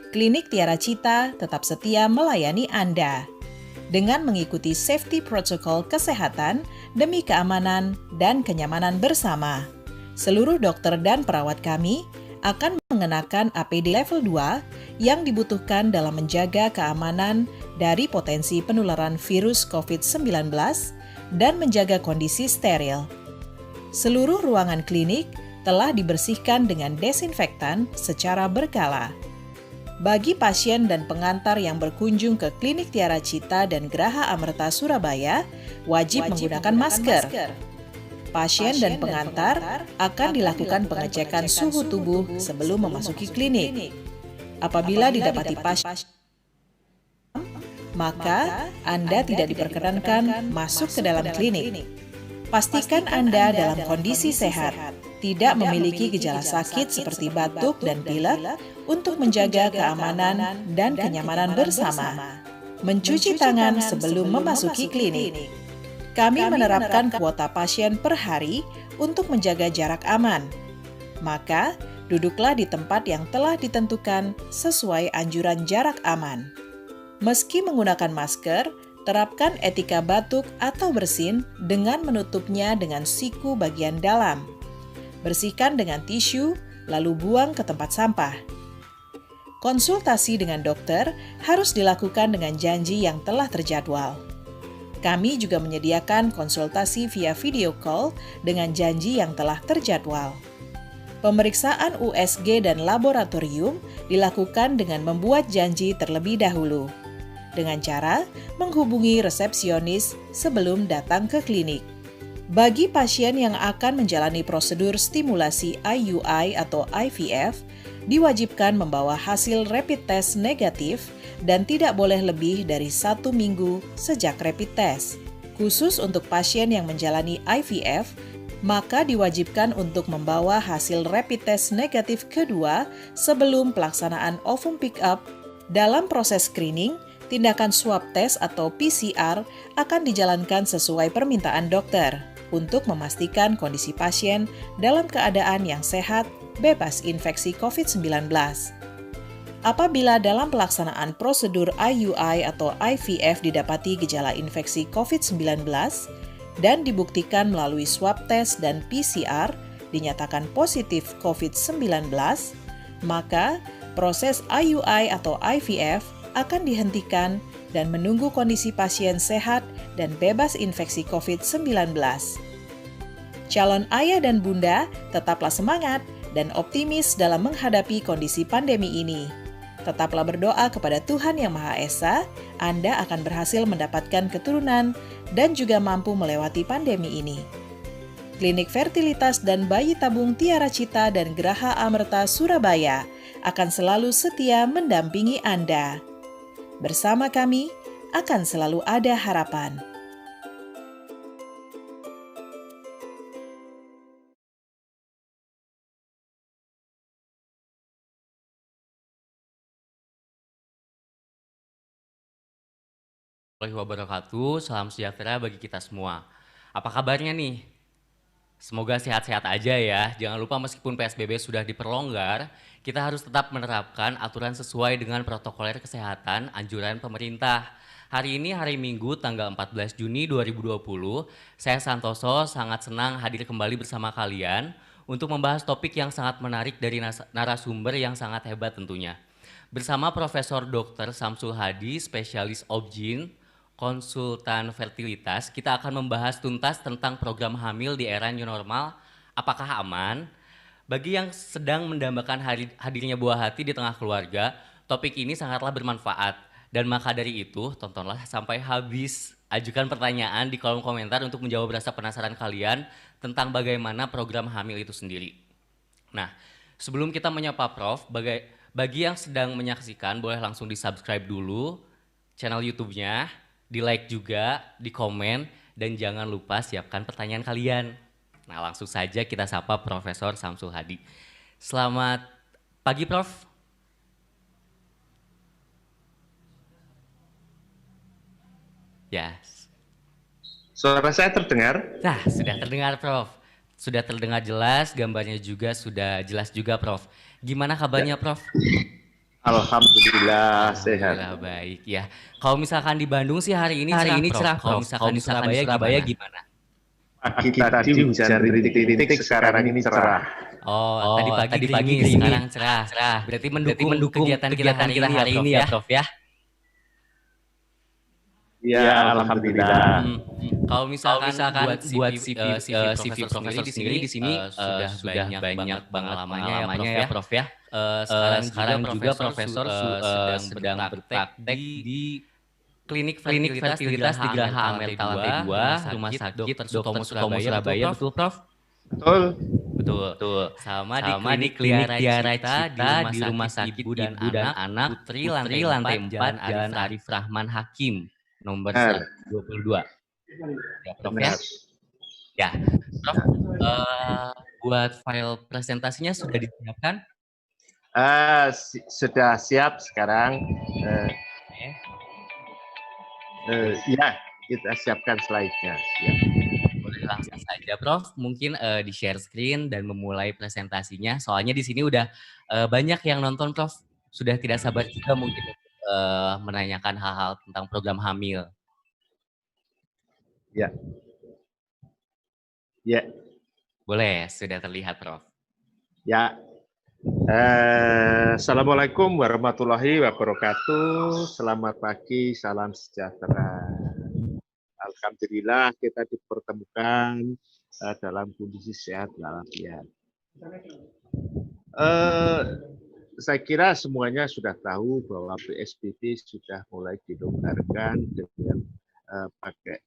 Klinik Tiara Cita tetap setia melayani Anda dengan mengikuti safety protokol kesehatan demi keamanan dan kenyamanan bersama. Seluruh dokter dan perawat kami akan mengenakan APD level 2 yang dibutuhkan dalam menjaga keamanan dari potensi penularan virus COVID-19 dan menjaga kondisi steril. Seluruh ruangan klinik telah dibersihkan dengan desinfektan secara berkala. Bagi pasien dan pengantar yang berkunjung ke Klinik Tiara Cita dan Geraha Amerta Surabaya, wajib menggunakan masker. Pasien dan pengantar akan dilakukan pengecekan suhu tubuh sebelum memasuki klinik. Apabila didapati pasien, maka Anda tidak diperkenankan masuk ke dalam klinik. Pastikan Anda dalam kondisi sehat, tidak memiliki gejala sakit seperti batuk dan pilek untuk menjaga keamanan dan kenyamanan bersama. Mencuci tangan sebelum memasuki klinik. Kami menerapkan kuota pasien per hari untuk menjaga jarak aman. Maka, duduklah di tempat yang telah ditentukan sesuai anjuran jarak aman. Meski menggunakan masker, terapkan etika batuk atau bersin dengan menutupnya dengan siku bagian dalam. Bersihkan dengan tisu, lalu buang ke tempat sampah. Konsultasi dengan dokter harus dilakukan dengan janji yang telah terjadwal. Kami juga menyediakan konsultasi via video call dengan janji yang telah terjadwal. Pemeriksaan USG dan laboratorium dilakukan dengan membuat janji terlebih dahulu, dengan cara menghubungi resepsionis sebelum datang ke klinik. Bagi pasien yang akan menjalani prosedur stimulasi IUI atau IVF, diwajibkan membawa hasil rapid test negatif dan tidak boleh lebih dari 1 minggu sejak rapid test. Khusus untuk pasien yang menjalani IVF, maka diwajibkan untuk membawa hasil rapid test negatif kedua sebelum pelaksanaan ovum pick-up. Dalam proses screening, tindakan swab test atau PCR akan dijalankan sesuai permintaan dokter untuk memastikan kondisi pasien dalam keadaan yang sehat, bebas infeksi COVID-19. Apabila dalam pelaksanaan prosedur IUI atau IVF didapati gejala infeksi COVID-19 dan dibuktikan melalui swab test dan PCR dinyatakan positif COVID-19, maka proses IUI atau IVF akan dihentikan dan menunggu kondisi pasien sehat dan bebas infeksi COVID-19. Calon ayah dan bunda, tetaplah semangat dan optimis dalam menghadapi kondisi pandemi ini. Tetaplah berdoa kepada Tuhan Yang Maha Esa, Anda akan berhasil mendapatkan keturunan dan juga mampu melewati pandemi ini. Klinik Fertilitas dan Bayi Tabung Tiara Cita dan Geraha Amerta Surabaya akan selalu setia mendampingi Anda. Bersama kami akan selalu ada harapan. Warahmatullahi wabarakatuh, salam sejahtera bagi kita semua. Apa kabarnya nih? Semoga sehat-sehat aja ya. Jangan lupa meskipun PSBB sudah diperlonggar, kita harus tetap menerapkan aturan sesuai dengan protokoler kesehatan anjuran pemerintah. Hari ini hari Minggu tanggal 14 Juni 2020, saya Santoso sangat senang hadir kembali bersama kalian untuk membahas topik yang sangat menarik dari narasumber yang sangat hebat tentunya. Bersama Profesor Dr. Samsul Hadi, spesialis obgyn, konsultan fertilitas, kita akan membahas tuntas tentang program hamil di era new normal. Apakah aman? Bagi yang sedang mendambakan hadirnya buah hati di tengah keluarga, topik ini sangatlah bermanfaat. Dan maka dari itu, tontonlah sampai habis. Ajukan pertanyaan di kolom komentar untuk menjawab rasa penasaran kalian tentang bagaimana program hamil itu sendiri. Nah, sebelum kita menyapa Prof, bagi yang sedang menyaksikan boleh langsung di-subscribe dulu channel YouTube-nya, di-like juga, di-komen, dan jangan lupa siapkan pertanyaan kalian. Nah, langsung saja kita sapa Profesor Samsul Hadi. Selamat pagi, Prof. Yes. Suara saya terdengar? Nah, sudah terdengar, Prof. Sudah terdengar jelas, gambarnya juga sudah jelas juga, Prof. Gimana kabarnya, Prof? Alhamdulillah sehat. Alhamdulillah baik ya. Kalau misalkan di Bandung sih hari ini cerah, Prof. Kalau misalkan di Surabaya gimana? Pagi tadi hujan rintik-rintik, sekarang ini cerah. Oh, tadi pagi gerimis, sekarang cerah. Berarti mendukung kegiatan kita hari ini ya, Prof ya. Ya, Alhamdulillah. Kalau misalkan buat CV Profesor sendiri di sini sudah banyak pengalamannya ya, Prof ya. Sekarang juga Profesor sedang berpraktek di klinik fertilitas di Geraha Amelta Lantai 2, Rumah Sakit Dr. Sutomo Surabaya, betul Prof? Betul. Sama di klinik Tiara Cita di Rumah Sakit Ibu dan Anak Putri Lantai 4 Jalan Arif Rahman Hakim nomor 122. Ya, Prof ya. Ya, Prof, buat file presentasinya sudah disiapkan? Sudah siap sekarang. Ya, kita siapkan slide-nya. Ya. Boleh langsung saja, Prof. Mungkin di share screen dan memulai presentasinya. Soalnya di sini udah banyak yang nonton, Prof. Sudah tidak sabar juga mungkin untuk menanyakan hal-hal tentang program hamil. Ya. Boleh, sudah terlihat, Prof. Ya. Assalamualaikum warahmatullahi wabarakatuh. Selamat pagi, salam sejahtera. Alhamdulillah kita dipertemukan dalam kondisi sehat walafiat. Saya kira semuanya sudah tahu bahwa PSBB sudah mulai dilonggarkan dengan pakai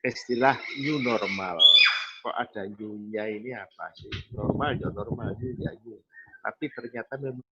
istilah new normal. Kok ada new-nya ini apa sih? Normal ya normal, new ya new. Tapi ternyata memang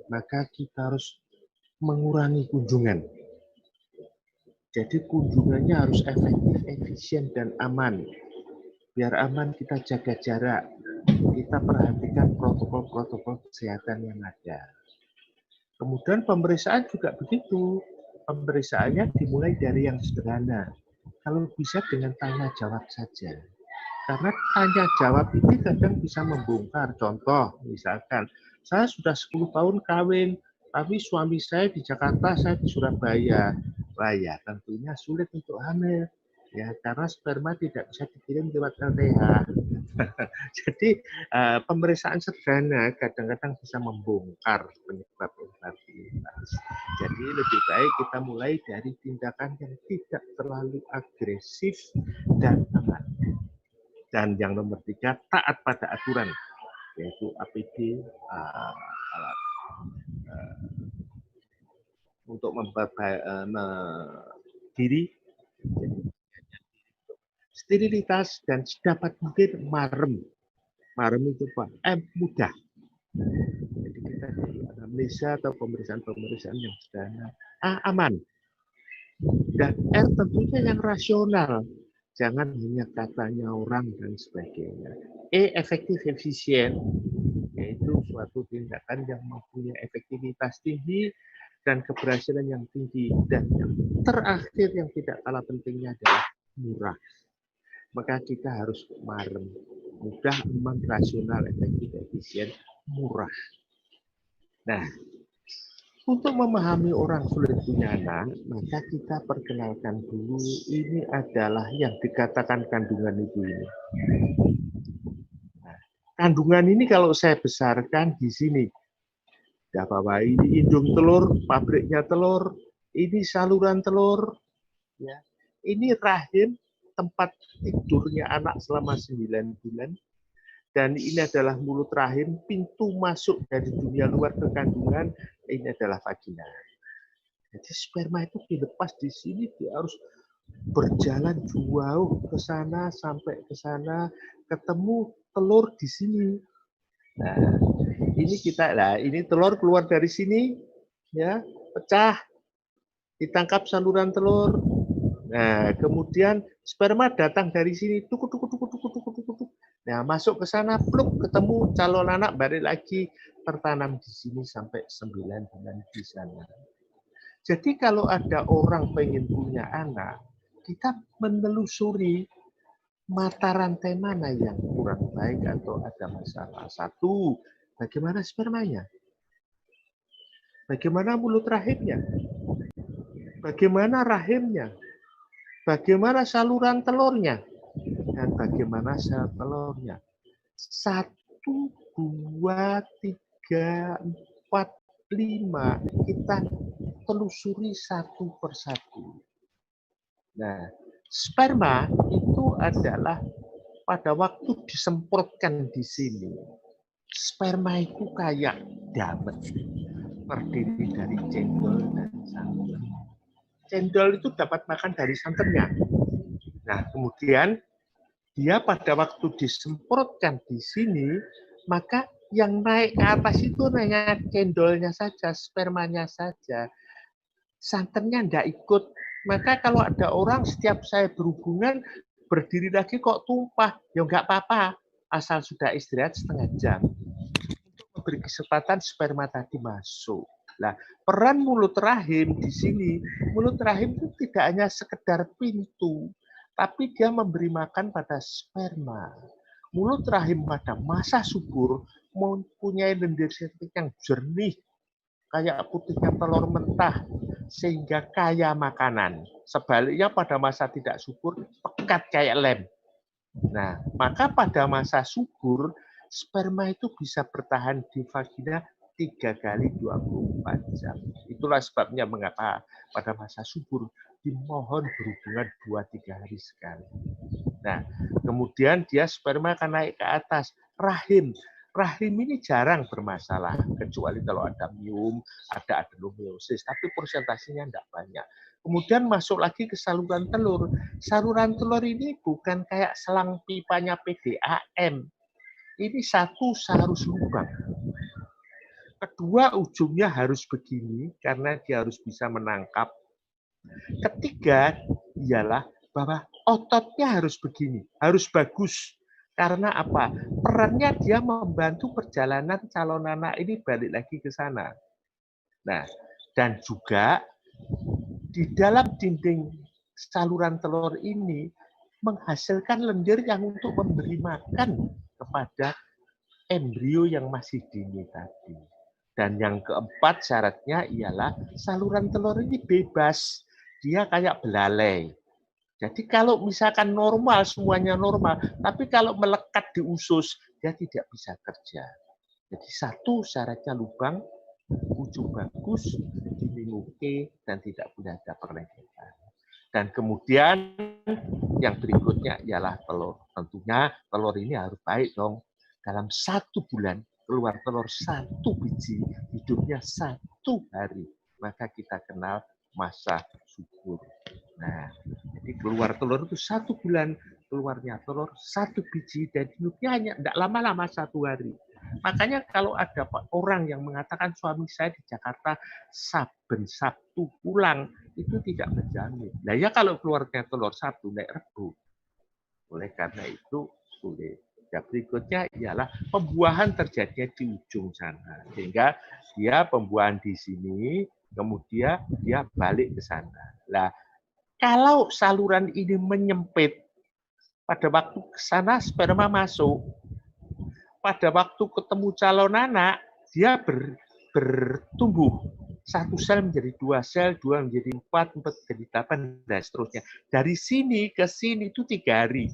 maka kita harus mengurangi kunjungan. Jadi kunjungannya harus efektif, efisien, dan aman. Biar aman kita jaga jarak, kita perhatikan protokol-protokol kesehatan yang ada. Kemudian pemeriksaan juga begitu. Pemeriksaannya dimulai dari yang sederhana. Kalau bisa dengan tanya jawab saja. Karena tanya jawab ini kadang bisa membongkar. Contoh, misalkan, saya sudah 10 tahun kawin, tapi suami saya di Jakarta, saya di Surabaya. Wah ya, tentunya sulit untuk hamil. Ya, karena sperma tidak bisa dikirim lewat LTH. Jadi pemeriksaan sederhana kadang-kadang bisa membongkar penyebab infertilitas. Jadi lebih baik kita mulai dari tindakan yang tidak terlalu agresif dan aman. Dan yang nomor 3, taat pada aturan, yaitu APD, alat untuk diri, sterilitas, dan sedapat mungkin marem. Marem itu apa? Mudah. Jadi kita di anamnesa atau pemeriksaan yang sederhana, aman. Dan R tentunya yang rasional. Jangan hanya katanya orang dan sebagainya. Efektif efisien, yaitu suatu tindakan yang mempunyai efektivitas tinggi dan keberhasilan yang tinggi. Dan yang terakhir yang tidak kalah pentingnya adalah murah. Maka kita harus kemarin mudah, aman, rasional, efektif, efisien, murah. Nah, untuk memahami orang sulit punya anak, maka kita perkenalkan dulu ini adalah yang dikatakan kandungan ibu ini. Nah, kandungan ini kalau saya besarkan di sini, ya bahwa ini indung telur, pabriknya telur, ini saluran telur, ya, ini rahim tempat tidurnya anak selama 9 bulan, dan ini adalah mulut rahim, pintu masuk dari dunia luar ke kandungan, ini adalah vagina. Jadi sperma itu dilepas di sini, dia harus berjalan jauh ke sana, sampai ke sana, ketemu telur di sini. Nah, ini telur keluar dari sini, ya, pecah, ditangkap saluran telur. Nah, kemudian sperma datang dari sini, tuk. Nah, masuk ke sana, pluk, ketemu calon anak, balik lagi, tertanam di sini sampai 9 bulan di sana. Jadi kalau ada orang pengen punya anak, kita menelusuri mata rantai mana yang kurang baik atau ada masalah. Satu, bagaimana spermanya? Bagaimana mulut rahimnya? Bagaimana rahimnya? Bagaimana saluran telurnya? Dan bagaimana sel telurnya? 1, 2, 3, 4, 5. Kita telusuri satu persatu. Nah, sperma itu adalah pada waktu disemprotkan di sini, sperma itu kayak damet, terdiri dari cendol dan santan. Cendol itu dapat makan dari santannya. Nah, kemudian dia pada waktu disemprotkan di sini, maka yang naik ke atas itu hanya cendolnya saja, spermanya saja. Santannya tidak ikut. Maka kalau ada orang setiap saya berhubungan, berdiri lagi kok tumpah, ya nggak apa-apa, asal sudah istirahat setengah jam. Untuk memberi kesempatan sperma tadi masuk. Nah, peran mulut rahim di sini, mulut rahim itu tidak hanya sekedar pintu, tapi dia memberi makan pada sperma. Mulut rahim pada masa subur mempunyai lendir septik yang jernih, kayak putihnya telur mentah, sehingga kaya makanan. Sebaliknya pada masa tidak subur, pekat kayak lem. Nah, maka pada masa subur, sperma itu bisa bertahan di vagina 3 kali 24 jam. Itulah sebabnya mengapa pada masa subur dimohon berhubungan 2-3 hari sekali. Nah, kemudian dia sperma akan naik ke atas. Rahim. Rahim ini jarang bermasalah, kecuali kalau ada miom, ada adenomyosis, tapi persentasenya tidak banyak. Kemudian masuk lagi ke saluran telur. Saluran telur ini bukan kayak selang pipanya PDAM. Ini satu seharus lubang. Kedua, ujungnya harus begini, karena dia harus bisa menangkap. Ketiga, ialah bahwa ototnya harus begini, harus bagus. Karena apa? Perannya dia membantu perjalanan calon anak ini balik lagi ke sana. Nah, dan juga di dalam dinding saluran telur ini menghasilkan lendir yang untuk memberi makan kepada embrio yang masih dini tadi. Dan yang keempat syaratnya ialah saluran telur ini bebas. Dia kayak belalai. Jadi kalau misalkan normal, semuanya normal, tapi kalau melekat di usus, dia tidak bisa kerja. Jadi satu syaratnya lubang, ujung bagus, dinding oke, dan tidak boleh ada perlengketan. Dan kemudian yang berikutnya ialah telur. Tentunya telur ini harus baik dong. Dalam 1 bulan keluar telur 1 biji, hidupnya 1 hari. Maka kita kenal masa subur. Nah, jadi keluar telur itu 1 bulan, keluarnya telur 1 biji, dan hidupnya hanya tidak lama-lama 1 hari. Makanya kalau ada orang yang mengatakan suami saya di Jakarta saben Sabtu pulang, itu tidak menjamin. Nah ya kalau keluarga telur Sabtu naik Rebo. Oleh karena itu sulit. Ya, berikutnya ialah pembuahan terjadi di ujung sana. Sehingga dia pembuahan di sini, kemudian dia balik ke sana. Nah, kalau saluran ini menyempit, pada waktu ke sana sperma masuk. Pada waktu ketemu calon anak, dia bertumbuh. Satu sel menjadi 2 sel, 2 menjadi 4, 4 menjadi 8, dan seterusnya. Dari sini ke sini itu 3 hari.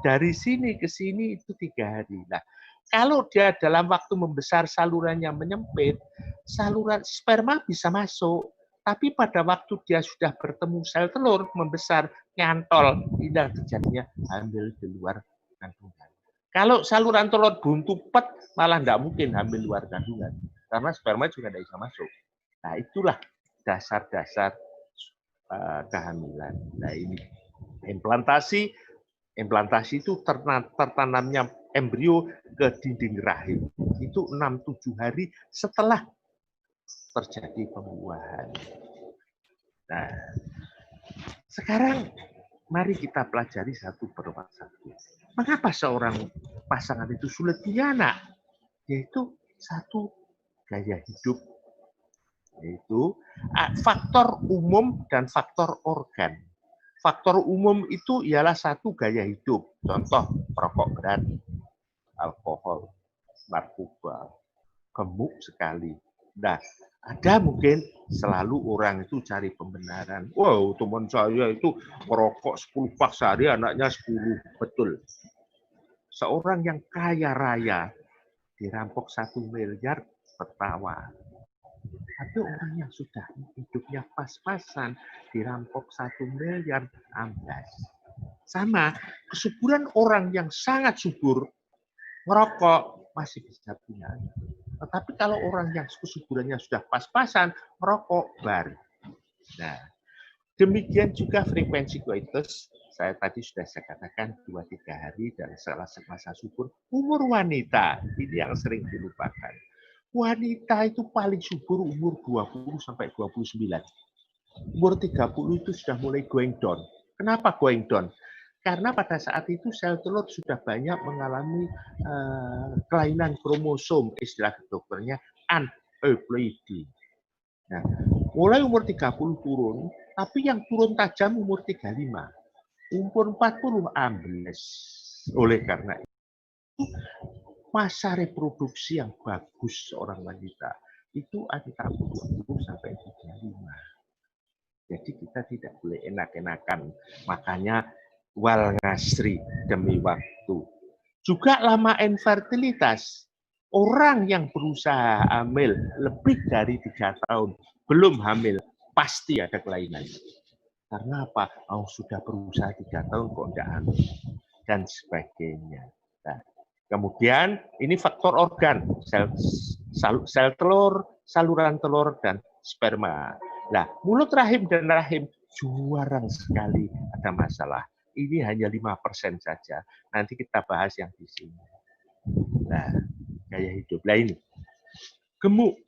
Dari sini ke sini itu 3 hari. Nah, kalau dia dalam waktu membesar salurannya menyempit, saluran sperma bisa masuk. Tapi pada waktu dia sudah bertemu sel telur, membesar, nyantol, tidak terjadinya hamil di luar kandungan. Kalau saluran telur buntu pet, malah tidak mungkin hamil luar kandungan. Karena sperma juga tidak bisa masuk. Nah, itulah dasar-dasar kehamilan. Nah, ini implantasi itu tertanamnya embrio ke dinding rahim. Itu 6-7 hari setelah terjadi pembuahan. Nah, sekarang mari kita pelajari satu per satu. Mengapa seorang pasangan itu sulit punya anak? Yaitu satu, gaya hidup. Yaitu faktor umum dan faktor organ. Faktor umum itu ialah satu, gaya hidup. Contoh, perokok berat, alkohol, narkoba, gemuk sekali. Nah, ada mungkin selalu orang itu cari pembenaran. Wow, teman saya itu merokok 10 pak sehari, anaknya 10. Betul. Seorang yang kaya raya dirampok 1 miliar tertawa. Tapi orang yang sudah hidupnya pas-pasan dirampok 1 miliar amblas. Sama, kesuburan orang yang sangat subur merokok masih bisa punya. Tetapi kalau orang yang kesuburannya sudah pas-pasan merokok bar. Nah, demikian juga frekuensi koitus. Saya tadi sudah saya katakan 2-3 hari dan salah masa subur. Umur wanita ini yang sering dilupakan. Wanita itu paling subur umur 20 sampai 29. Umur 30 itu sudah mulai going down. Kenapa going down? Karena pada saat itu sel telur sudah banyak mengalami kelainan kromosom, istilah dokternya aneuploidy. Nah, mulai umur 30 turun, tapi yang turun tajam umur 35. Umur 40 ambles. Oleh karena itu, masa reproduksi yang bagus seorang wanita itu antara 20 sampai 35. Jadi kita tidak boleh enak-enakan. Makanya wal ngasri demi waktu. Juga lama infertilitas. Orang yang berusaha hamil lebih dari 3 tahun belum hamil, pasti ada kelainan. Karena apa? Oh, sudah berusaha 3 tahun kok tidak hamil. Dan sebagainya. Nah, kemudian ini faktor organ, sel telur, saluran telur, dan sperma. Nah, mulut rahim dan rahim jarang sekali ada masalah. Ini hanya 5% saja. Nanti kita bahas yang di sini. Nah, gaya hidup. Nah ini, gemuk.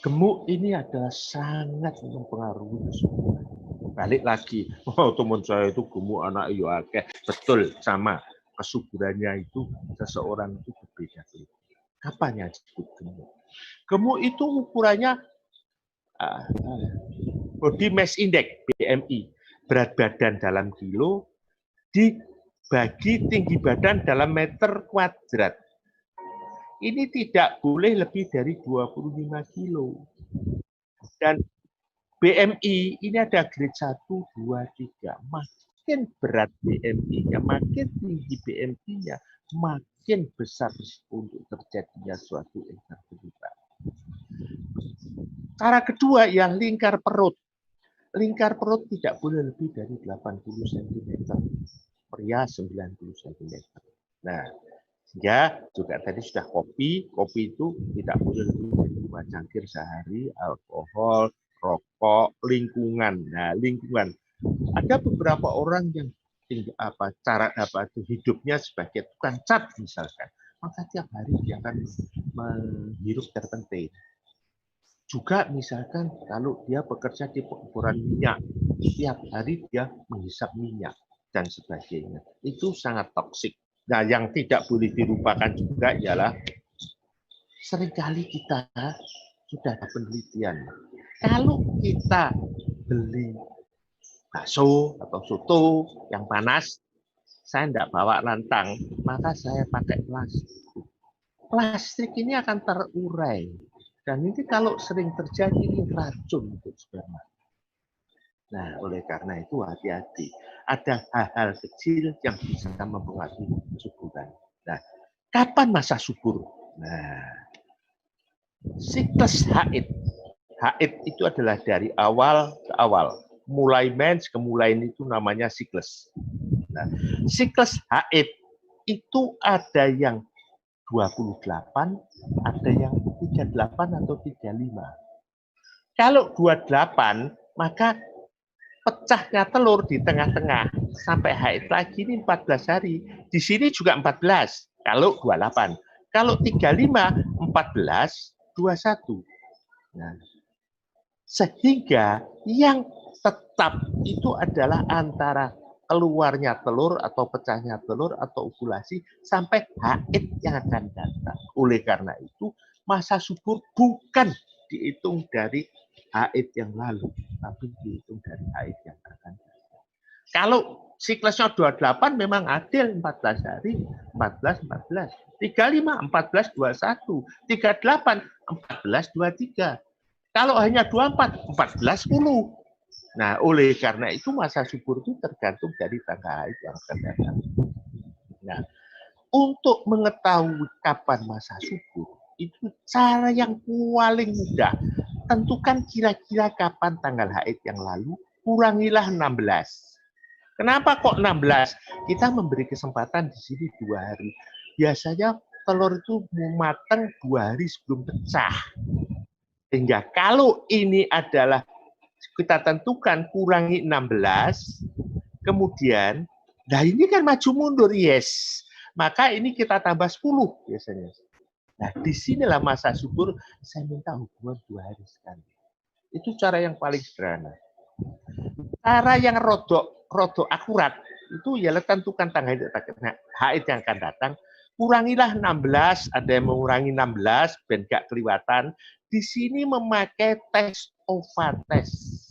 Gemuk ini adalah sangat mempengaruhi semua. Balik lagi, oh teman saya itu gemuk anak iya akeh. Betul, sama. Kesuburannya itu seseorang itu berbeda-beda. Kapan yang disebut gemuk? Gemuk itu ukurannya body mass index BMI, berat badan dalam kilo dibagi tinggi badan dalam meter kuadrat. Ini tidak boleh lebih dari 25 kilo. Dan BMI ini ada grade 1, 2, 3. Makin berat BMI-nya, makin tinggi BMI-nya, makin besar untuk terjadinya suatu infertilitas. Cara kedua yang lingkar perut. Lingkar perut tidak boleh lebih dari 80 cm. Pria 90 cm. Nah, ya juga tadi sudah kopi itu tidak boleh lebih dari 2 cangkir sehari, alkohol, rokok, lingkungan. Nah, lingkungan. Ada beberapa orang yang hidupnya sebagai tukang cat misalkan. maka tiap hari dia akan menghirup terpentin. Juga misalkan kalau dia bekerja di pengeboran minyak, tiap hari dia menghisap minyak dan sebagainya. Itu sangat toksik. Nah, yang tidak boleh dilupakan juga ialah seringkali kita sudah ada penelitian. Kalau kita beli bakso atau soto yang panas, saya tidak bawa rantang, maka saya pakai plastik. Plastik ini akan terurai. Dan ini kalau sering terjadi, ini racun untuk sperma. Nah, oleh karena itu hati-hati. Ada hal-hal kecil yang bisa mempengaruhi kesuburan. Nah, kapan masa subur? Nah, siklus haid. Haid itu adalah dari awal ke awal. Mulai mens ke mulai itu namanya siklus. Nah, siklus haid itu ada yang 28, ada yang 38 atau 35. Kalau 28, maka pecahnya telur di tengah-tengah sampai haid lagi ini 14 hari. Di sini juga 14 kalau 28. Kalau 35, 14, 21. Nah, sehingga yang tetap itu adalah antara keluarnya telur atau pecahnya telur atau ovulasi sampai haid yang akan datang. Oleh karena itu, masa subur bukan dihitung dari haid yang lalu, tapi dihitung dari haid yang akan datang. Kalau siklusnya 28 memang adil 14 hari, 14, 14. 35, 14, 21. 38, 14, 23. Kalau hanya 24, 14, 10. Nah, oleh karena itu masa subur itu tergantung dari tanggal haid yang akan datang. Nah, untuk mengetahui kapan masa subur, itu cara yang paling mudah. Tentukan kira-kira kapan tanggal haid yang lalu, kurangilah 16. Kenapa kok 16? Kita memberi kesempatan di sini 2 hari. Biasanya telur itu mau matang 2 hari sebelum pecah. Sehingga kalau ini adalah kita tentukan kurangi 16, kemudian, nah ini kan maju mundur, yes. Maka ini kita tambah 10 biasanya. Nah, disinilah masa subur, saya minta hubungan 2 hari sekali. Itu cara yang paling sederhana. Cara yang rodok akurat, itu ialah tentukan tanggal haid yang akan datang, kurangilah 16, ada yang mengurangi 16, ben gak kelihatan. Di sini memakai tes ovatest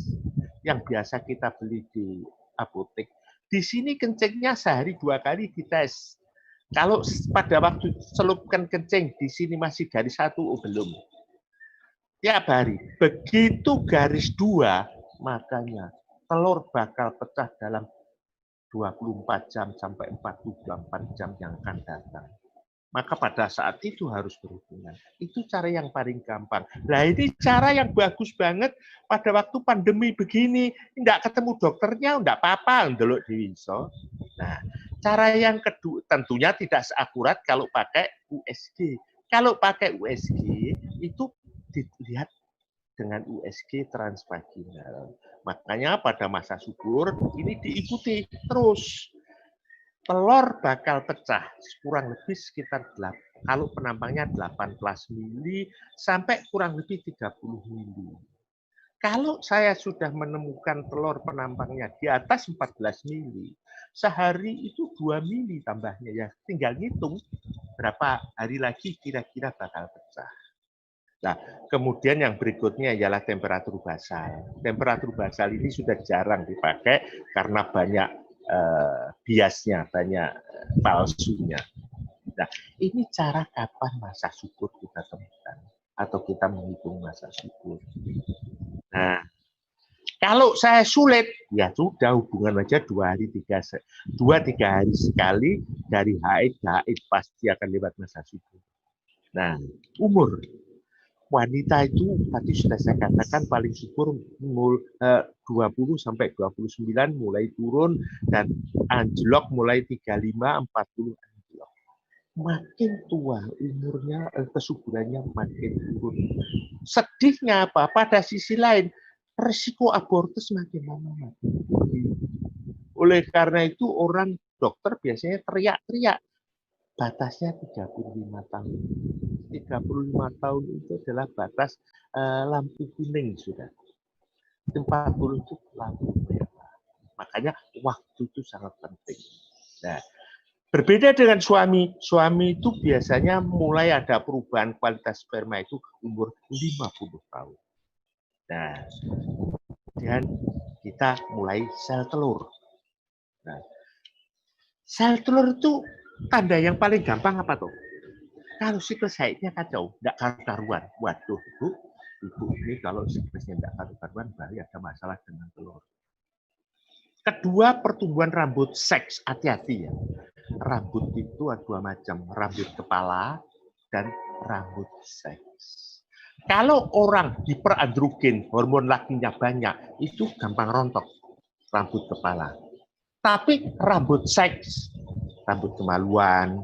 yang biasa kita beli di apotek. Di sini kencingnya sehari 2 kali dites. Kalau pada waktu celupkan kencing di sini masih garis 1, oh belum. Tiap hari. Begitu garis 2, makanya telur bakal pecah dalam 24 jam sampai 48 jam yang akan datang. Maka pada saat itu harus berhubungan. Itu cara yang paling gampang. Nah, ini cara yang bagus banget pada waktu pandemi begini. Tidak ketemu dokternya, tidak apa-apa. Ndelok di iso. Nah, cara yang kedua, tentunya tidak seakurat kalau pakai USG. Kalau pakai USG, itu dilihat dengan USG transvaginal. Makanya pada masa subur, ini diikuti terus. Telur bakal pecah kurang lebih sekitar 8, kalau penampangnya 18 mili sampai kurang lebih 30 mili. Kalau saya sudah menemukan telur penampangnya di atas 14 mili, sehari itu 2 mili tambahnya ya. Tinggal ngitung berapa hari lagi kira-kira bakal pecah. Nah, kemudian yang berikutnya ialah temperatur basal. Temperatur basal ini sudah jarang dipakai karena banyak biasnya, banyak palsunya. Nah, ini cara kapan masa subur kita temukan atau kita menghitung masa subur. Nah, kalau saya sulit, ya sudah hubungan aja 2 hari 3 hari sekali dari haid ke haid pasti akan lewat masa subur. Nah, umur wanita itu tadi sudah saya katakan paling subur 20 sampai 29 mulai turun dan anjlok mulai 35 40 anjlok. Makin tua umurnya kesuburannya makin turun. Sedihnya apa? Pada sisi lain risiko abortus makin lama makin tinggi. Oleh karena itu orang dokter biasanya teriak-teriak. batasnya 35 tahun. 35 tahun itu adalah batas lampu kuning sudah. 40 itu lampu merah. Makanya waktu itu sangat penting. Nah, berbeda dengan suami. Suami itu biasanya mulai ada perubahan kualitas sperma itu umur 50 tahun. Nah, kemudian kita mulai sel telur. Nah, sel telur itu tanda yang paling gampang apa tuh? Kalau siklus haidnya kacau, tidak karu-karuan. Waduh, ibu ini kalau siklusnya tidak karu-karuan, berarti ada masalah dengan telur. Kedua, pertumbuhan rambut seks. Hati-hati ya. Rambut itu ada dua macam, rambut kepala dan rambut seks. Kalau orang hiperandrogen, hormon lakinya banyak, itu gampang rontok rambut kepala. Tapi rambut seks, rambut kemaluan,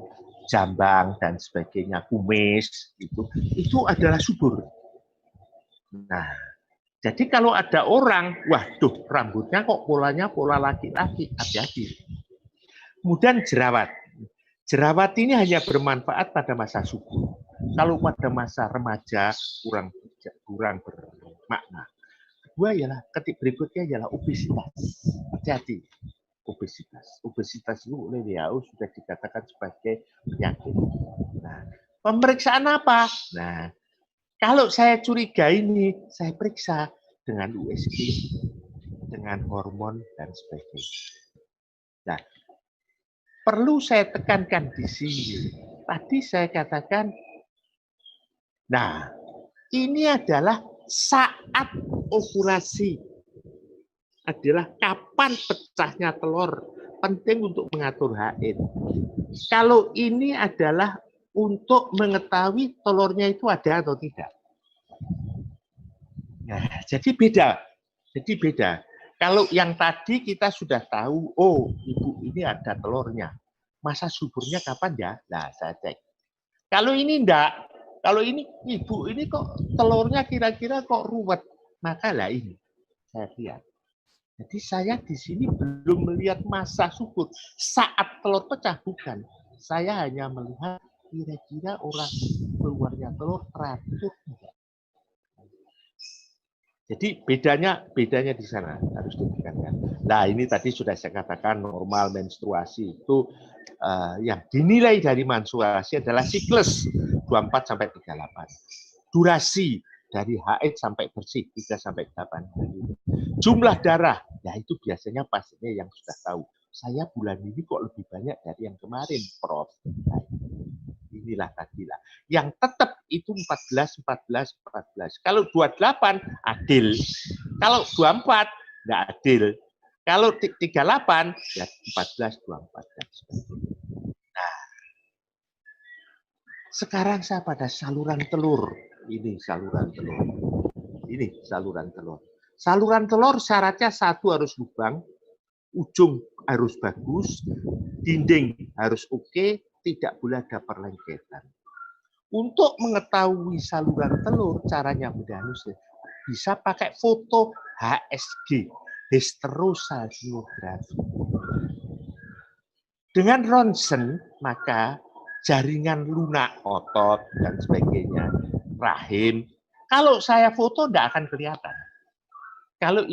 jambang dan sebagainya, kumis itu adalah subur. Nah, jadi kalau ada orang, waduh rambutnya kok polanya pola laki-laki, hati-hati. Kemudian jerawat. Jerawat ini hanya bermanfaat pada masa subur. Kalau pada masa remaja kurang bermakna. Kedua ialah berikutnya ialah obesitas. Hati-hati. Obesitas itu oleh WHO sudah dikatakan sebagai penyakit. Nah, pemeriksaan apa? Nah, kalau saya curiga ini, saya periksa dengan USG, dengan hormon dan sebagainya. Nah, perlu saya tekankan di sini. Tadi saya katakan, nah, ini adalah saat ovulasi. Adalah kapan pecahnya telur, penting untuk mengatur haid. Kalau ini adalah untuk mengetahui telurnya itu ada atau tidak. Nah, jadi beda. Kalau yang tadi kita sudah tahu, oh ibu ini ada telurnya. Masa suburnya kapan ya? Nah, saya cek. Kalau ini enggak, kalau ini ibu ini kok telurnya kira-kira kok ruwet, maka lah ini saya lihat. Jadi saya di sini belum melihat masa subur saat telur pecah, bukan. Saya hanya melihat kira-kira orang keluarnya telur teratur tidak. Jadi bedanya di sana harus ditekankan. Nah ini tadi sudah saya katakan normal menstruasi itu yang dinilai dari menstruasi adalah siklus 24 sampai 38. Durasi dari haid sampai bersih 3 sampai 8 hari. Jumlah darah, ya itu biasanya pasiennya yang sudah tahu. Saya bulan ini kok lebih banyak dari yang kemarin, Prof. Nah, inilah tadilah. Yang tetap itu 14. Kalau 28 adil. Kalau 24 enggak adil. Kalau 38 ya 14, 24 dan sebagainya. Nah, sekarang saya pada saluran telur. Ini saluran telur. Saluran telur syaratnya satu harus lubang, ujung harus bagus, dinding harus oke, tidak boleh ada perlengketan. Untuk mengetahui saluran telur, caranya mudah bisa pakai foto HSG, hysterosalpingografi. Dengan ronsen, maka jaringan lunak, otot, dan sebagainya, rahim, kalau saya foto tidak akan kelihatan. Kalau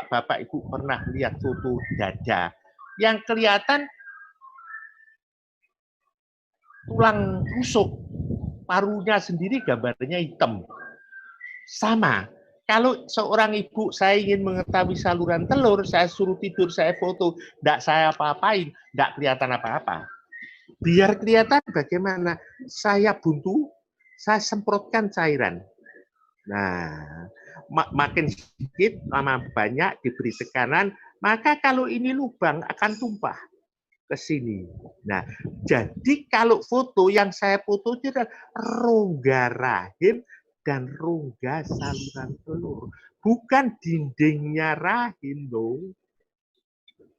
bapak ibu pernah lihat foto dada, yang kelihatan tulang rusuk, parunya sendiri gambarnya hitam. Sama, kalau seorang ibu saya ingin mengetahui saluran telur, saya suruh tidur, saya foto, tidak saya apa-apain, tidak kelihatan apa-apa. Biar kelihatan bagaimana, saya buntu, saya semprotkan cairan. Nah, makin sedikit, lama banyak, diberi tekanan, maka kalau ini lubang akan tumpah ke sini. Nah, jadi kalau foto yang saya foto itu adalah rongga rahim dan rongga saluran telur. Bukan dindingnya rahim,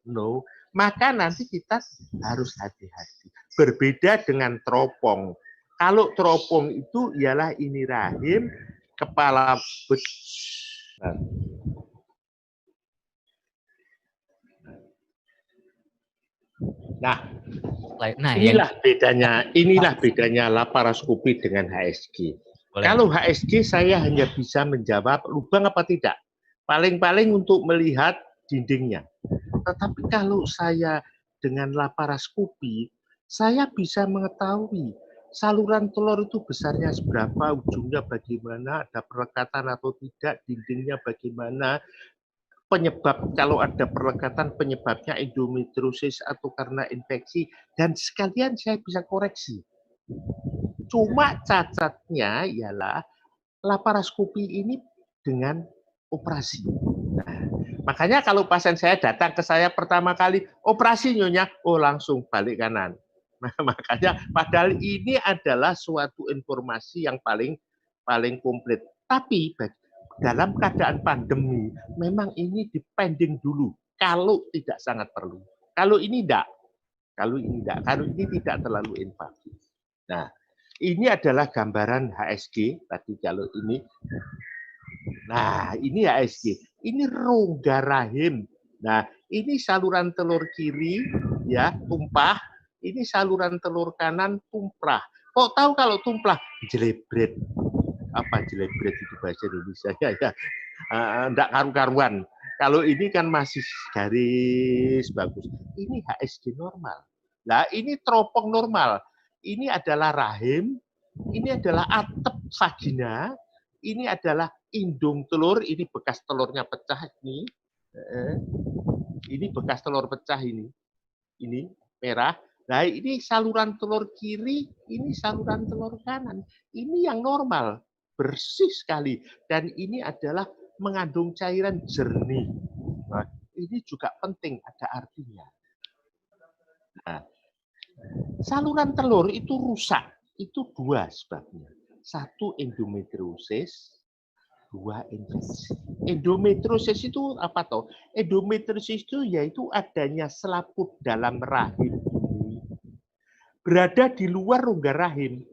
no. Maka nanti kita harus hati-hati. Berbeda dengan teropong. Kalau teropong itu ialah ini rahim, kepala nah, Nah, inilah bedanya laparoskopi dengan HSG. boleh. Kalau HSG saya hanya bisa menjawab lubang apa tidak. Paling-paling untuk melihat dindingnya. Tetapi kalau saya dengan laparoskopi, saya bisa mengetahui saluran telur itu besarnya seberapa, ujungnya bagaimana, ada perlekatan atau tidak, dindingnya bagaimana, penyebab kalau ada perlekatan penyebabnya endometriosis atau karena infeksi, dan sekalian saya bisa koreksi. Cuma cacatnya ialah laparoskopi ini dengan operasi. Nah, makanya kalau pasien saya datang ke saya pertama kali operasi nyonya, oh langsung balik kanan. Nah, makanya padahal ini adalah suatu informasi yang paling komplit. Tapi dalam keadaan pandemi, memang ini dipending dulu kalau tidak sangat perlu. Kalau ini tidak, kalau ini tidak terlalu invasif. Nah, ini adalah gambaran HSG tadi kalau ini. Nah, ini HSG. Ini rongga rahim. Nah, ini saluran telur kiri ya, tumpah. Ini saluran telur kanan tumpah. Kok tahu kalau tumpah? Jelebret. Apa jelebret itu bahasa Indonesia ya? Enggak karu-karuan. Kalau ini kan masih garis bagus. Ini HSG normal. Nah, ini teropong normal. Ini adalah rahim, ini adalah atap vagina, ini adalah indung telur, ini bekas telurnya pecah ini. Ini bekas telur pecah ini. Ini merah. Nah, ini saluran telur kiri, ini saluran telur kanan. Ini yang normal, bersih sekali. Dan ini adalah mengandung cairan jernih. Nah, ini juga penting, ada artinya. Nah, saluran telur itu rusak. Itu dua sebabnya. Satu endometriosis, dua infeksi. Endometriosis itu apa toh? Endometriosis itu yaitu adanya selaput dalam rahim berada di luar rongga rahim.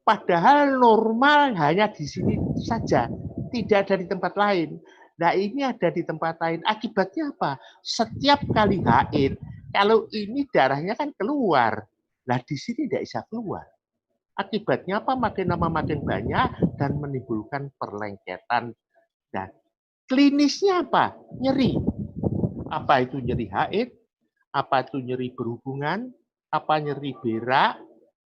Padahal normal hanya di sini saja, tidak ada di tempat lain. Nah, ini ada di tempat lain. Akibatnya apa? Setiap kali haid, kalau ini darahnya kan keluar. Nah, di sini tidak bisa keluar. Akibatnya apa? Makin lama makin banyak dan menimbulkan perlengketan. Dan klinisnya apa? Nyeri. Apa itu nyeri haid? Apa itu nyeri berhubungan? Apa nyeri berak?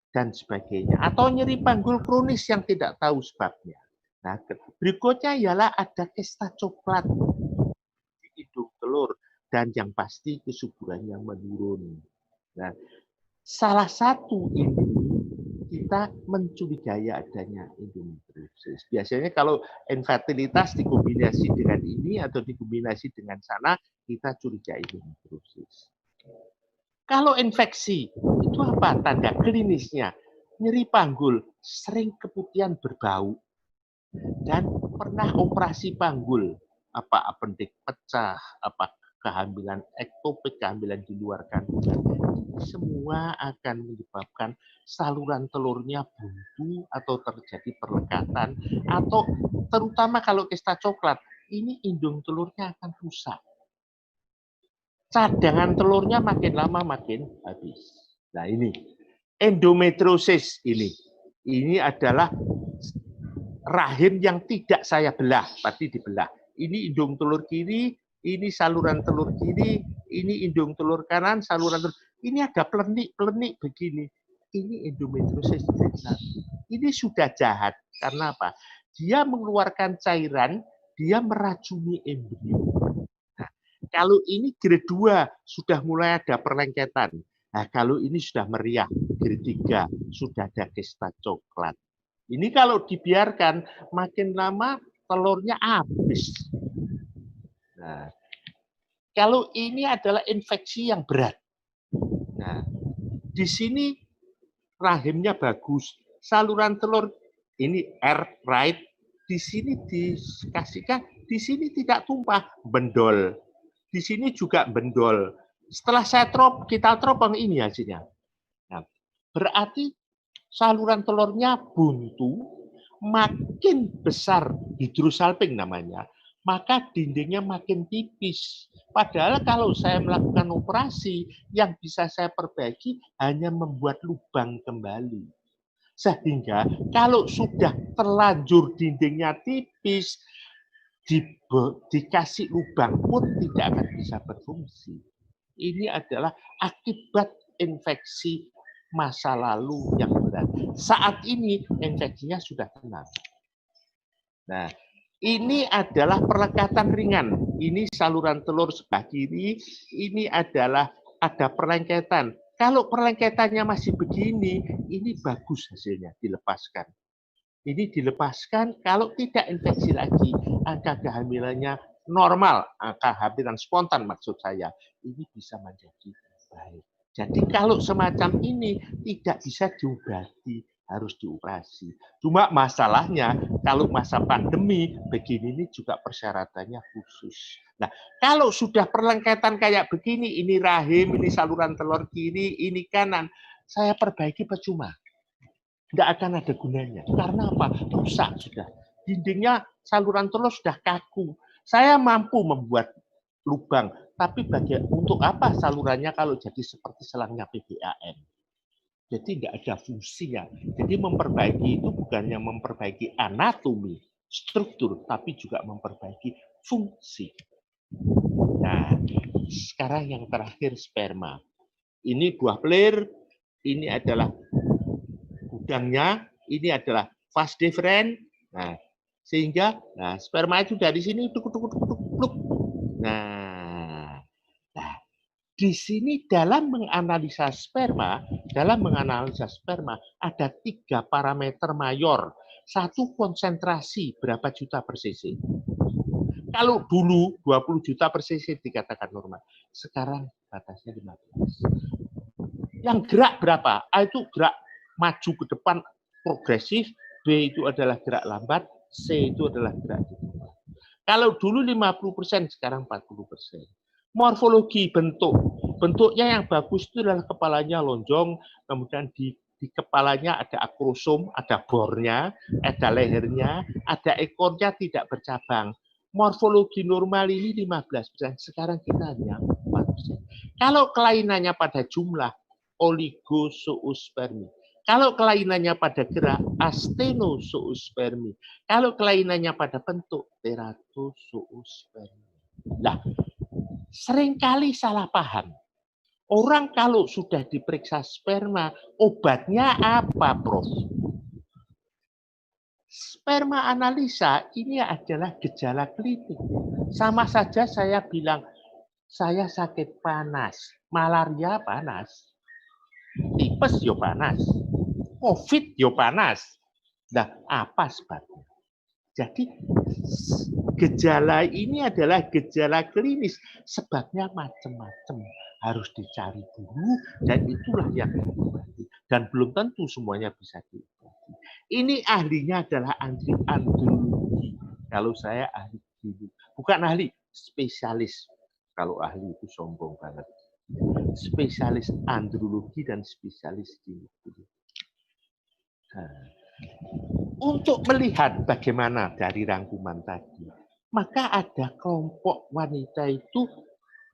Dan sebagainya. Atau nyeri panggul kronis yang tidak tahu sebabnya. Nah, berikutnya ialah ada kista coklat di hidung telur. Dan yang pasti kesuburannya menurun. Nah, salah satu ini kita mencurigai adanya endometriosis. Biasanya kalau infertilitas dikombinasi dengan ini atau dikombinasi dengan sana, kita curigai endometriosis. Kalau infeksi, itu apa tanda klinisnya? Nyeri panggul, sering keputihan berbau, dan pernah operasi panggul, apa appendix pecah, apa kehamilan ektopik, kehamilan di luar kandungan. Ini semua akan menyebabkan saluran telurnya buntu atau terjadi perlekatan, atau terutama kalau kista coklat, ini indung telurnya akan rusak. Cadangan telurnya makin lama makin habis. Nah, ini endometriosis ini. Ini adalah rahim yang tidak saya belah, pasti dibelah. Ini indung telur kiri, ini saluran telur kiri, ini indung telur kanan, saluran telur. Ini ada pelenik-pelenik begini. Ini endometriosis. Ini sudah jahat. Karena apa? Dia mengeluarkan cairan, dia meracuni embrio. Kalau ini grade 2 sudah mulai ada perlengketan. Nah, kalau ini sudah meriah, grade 3 sudah ada kista coklat. Ini kalau dibiarkan makin lama telurnya habis. Nah, kalau ini adalah infeksi yang berat. Nah, di sini rahimnya bagus, saluran telur ini air right, di sini dikasihkan, di sini tidak tumpah, bendol. Di sini juga bendol. Setelah saya kita teropong ini hasilnya. Nah, berarti saluran telurnya buntu, makin besar hidrosalping namanya, maka dindingnya makin tipis. Padahal kalau saya melakukan operasi, yang bisa saya perbaiki hanya membuat lubang kembali. Sehingga kalau sudah terlanjur dindingnya tipis, dikasih lubang pun tidak akan bisa berfungsi. Ini adalah akibat infeksi masa lalu yang berat. Saat ini infeksinya sudah tenang. Nah, ini adalah perlekatan ringan. Ini saluran telur sebelah kiri, ini adalah ada perlengketan. Kalau perlengketannya masih begini, ini bagus hasilnya, dilepaskan. Ini dilepaskan, kalau tidak infeksi lagi, angka kehamilannya normal, angka kehamilan spontan maksud saya, ini bisa menjadi baik. Jadi kalau semacam ini tidak bisa diobati, harus dioperasi. Cuma masalahnya kalau masa pandemi begini ini juga persyaratannya khusus. Nah, kalau sudah perlengketan kayak begini, ini rahim, ini saluran telur kiri, ini kanan, saya perbaiki percuma. Tidak akan ada gunanya. Karena apa? Rusak sudah. Dindingnya saluran telur sudah kaku. Saya mampu membuat lubang, tapi untuk apa salurannya kalau jadi seperti selangnya PDAM? Jadi tidak ada fungsinya. Jadi memperbaiki itu bukannya memperbaiki anatomi, struktur, tapi juga memperbaiki fungsi. Nah, sekarang yang terakhir sperma. Ini buah pelir, ini adalah gudangnya, ini adalah fast different. Nah, sehingga sperma itu dari sini Nah, di sini dalam menganalisa sperma ada 3 parameter mayor. Satu, konsentrasi berapa juta per cc. Kalau dulu 20 juta per cc dikatakan normal. Sekarang batasnya 15. Yang gerak berapa? A itu gerak maju ke depan progresif, B itu adalah gerak lambat, C itu adalah gerak di depan. Kalau dulu 50%, sekarang 40%. Morfologi bentuk. Bentuknya yang bagus itu adalah kepalanya lonjong, kemudian di kepalanya ada akrosom, ada bornya, ada lehernya, ada ekornya tidak bercabang. Morfologi normal ini 15%, sekarang kita hanya 4%. Kalau kelainannya pada jumlah, oligozoospermi. Kalau kelainannya pada gerak, astenozoospermi. Kalau kelainannya pada bentuk, teratozoospermi. Nah, seringkali salah paham. Orang kalau sudah diperiksa sperma, obatnya apa, Prof? Sperma analisa ini adalah gejala klinik. Sama saja saya bilang, saya sakit panas, malaria panas, tipes yo panas, COVID yo panas. Nah, apa sebabnya? Jadi gejala ini adalah gejala klinis, sebabnya macam-macam, harus dicari dulu dan itulah yang diobati. Dan belum tentu semuanya bisa diobati. Ini ahlinya adalah andrologi. Kalau saya ahli gini, bukan ahli, spesialis. Kalau ahli itu sombong banget. Spesialis andrologi dan spesialis ginekologi. Untuk melihat bagaimana dari rangkuman tadi, maka ada kelompok wanita itu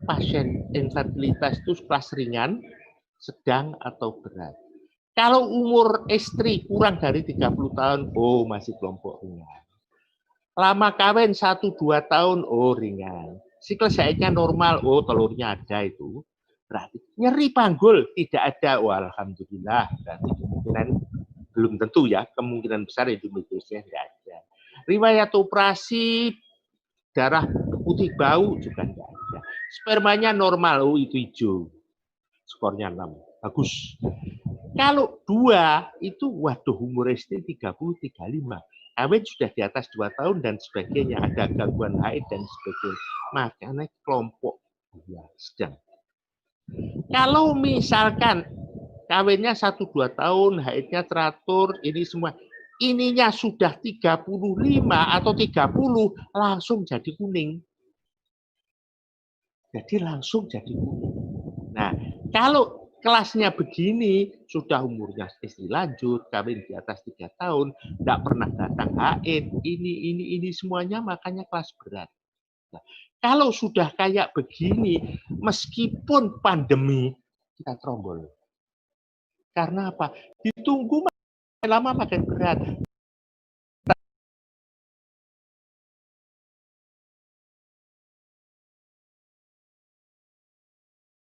pasien infertilitas itu kelas ringan, sedang, atau berat. Kalau umur istri kurang dari 30 tahun, oh masih kelompok ringan. Lama kawin 1-2 tahun, oh ringan. Siklus haidnya normal, oh telurnya ada itu. Berarti nyeri panggul tidak ada, oh, alhamdulillah. Berarti kemungkinan belum tentu ya, kemungkinan besar endometriosnya tidak ada. Riwayat operasi, darah putih bau juga tidak ada. Spermanya normal, oh itu hijau. Skornya 6, bagus. Kalau 2 itu, waduh umur istri 30-35. Kawin sudah di atas 2 tahun dan sebagainya, ada gangguan haid dan sebagainya. Makanya kelompok 2 sedang. Kalau misalkan kawinnya 1-2 tahun, haidnya teratur, ini semua. Ininya sudah 35 atau 30, langsung jadi kuning. Jadi langsung jadi kuning. Nah, kalau kelasnya begini, sudah umurnya istri lanjut, kawin di atas 3 tahun, tidak pernah datang haid, ini semuanya makanya kelas berat. Nah, kalau sudah kayak begini, meskipun pandemi, kita terombol. Karena apa? Ditunggu makin lama makin berat.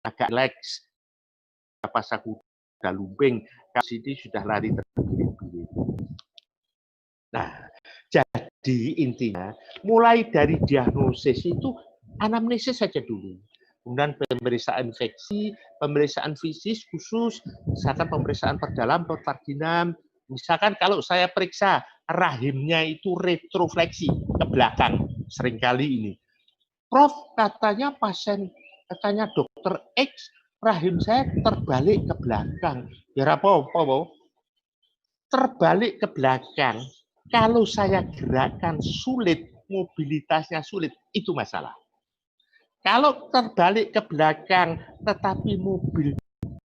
Agak relax, pas aku udah lumping, sini sudah lari terbirit-birit. Nah, jadi intinya mulai dari diagnosis itu anamnesis saja dulu. Kemudian pemeriksaan infeksi, pemeriksaan fisik khusus, misalkan pemeriksaan perdalam, pervaginam. Misalkan kalau saya periksa rahimnya itu retrofleksi ke belakang, seringkali ini. Prof, katanya dokter X, rahim saya terbalik ke belakang. Ya apa-apa, terbalik ke belakang. Kalau saya gerakan sulit, mobilitasnya sulit, itu masalah. Kalau terbalik ke belakang, tetapi mobil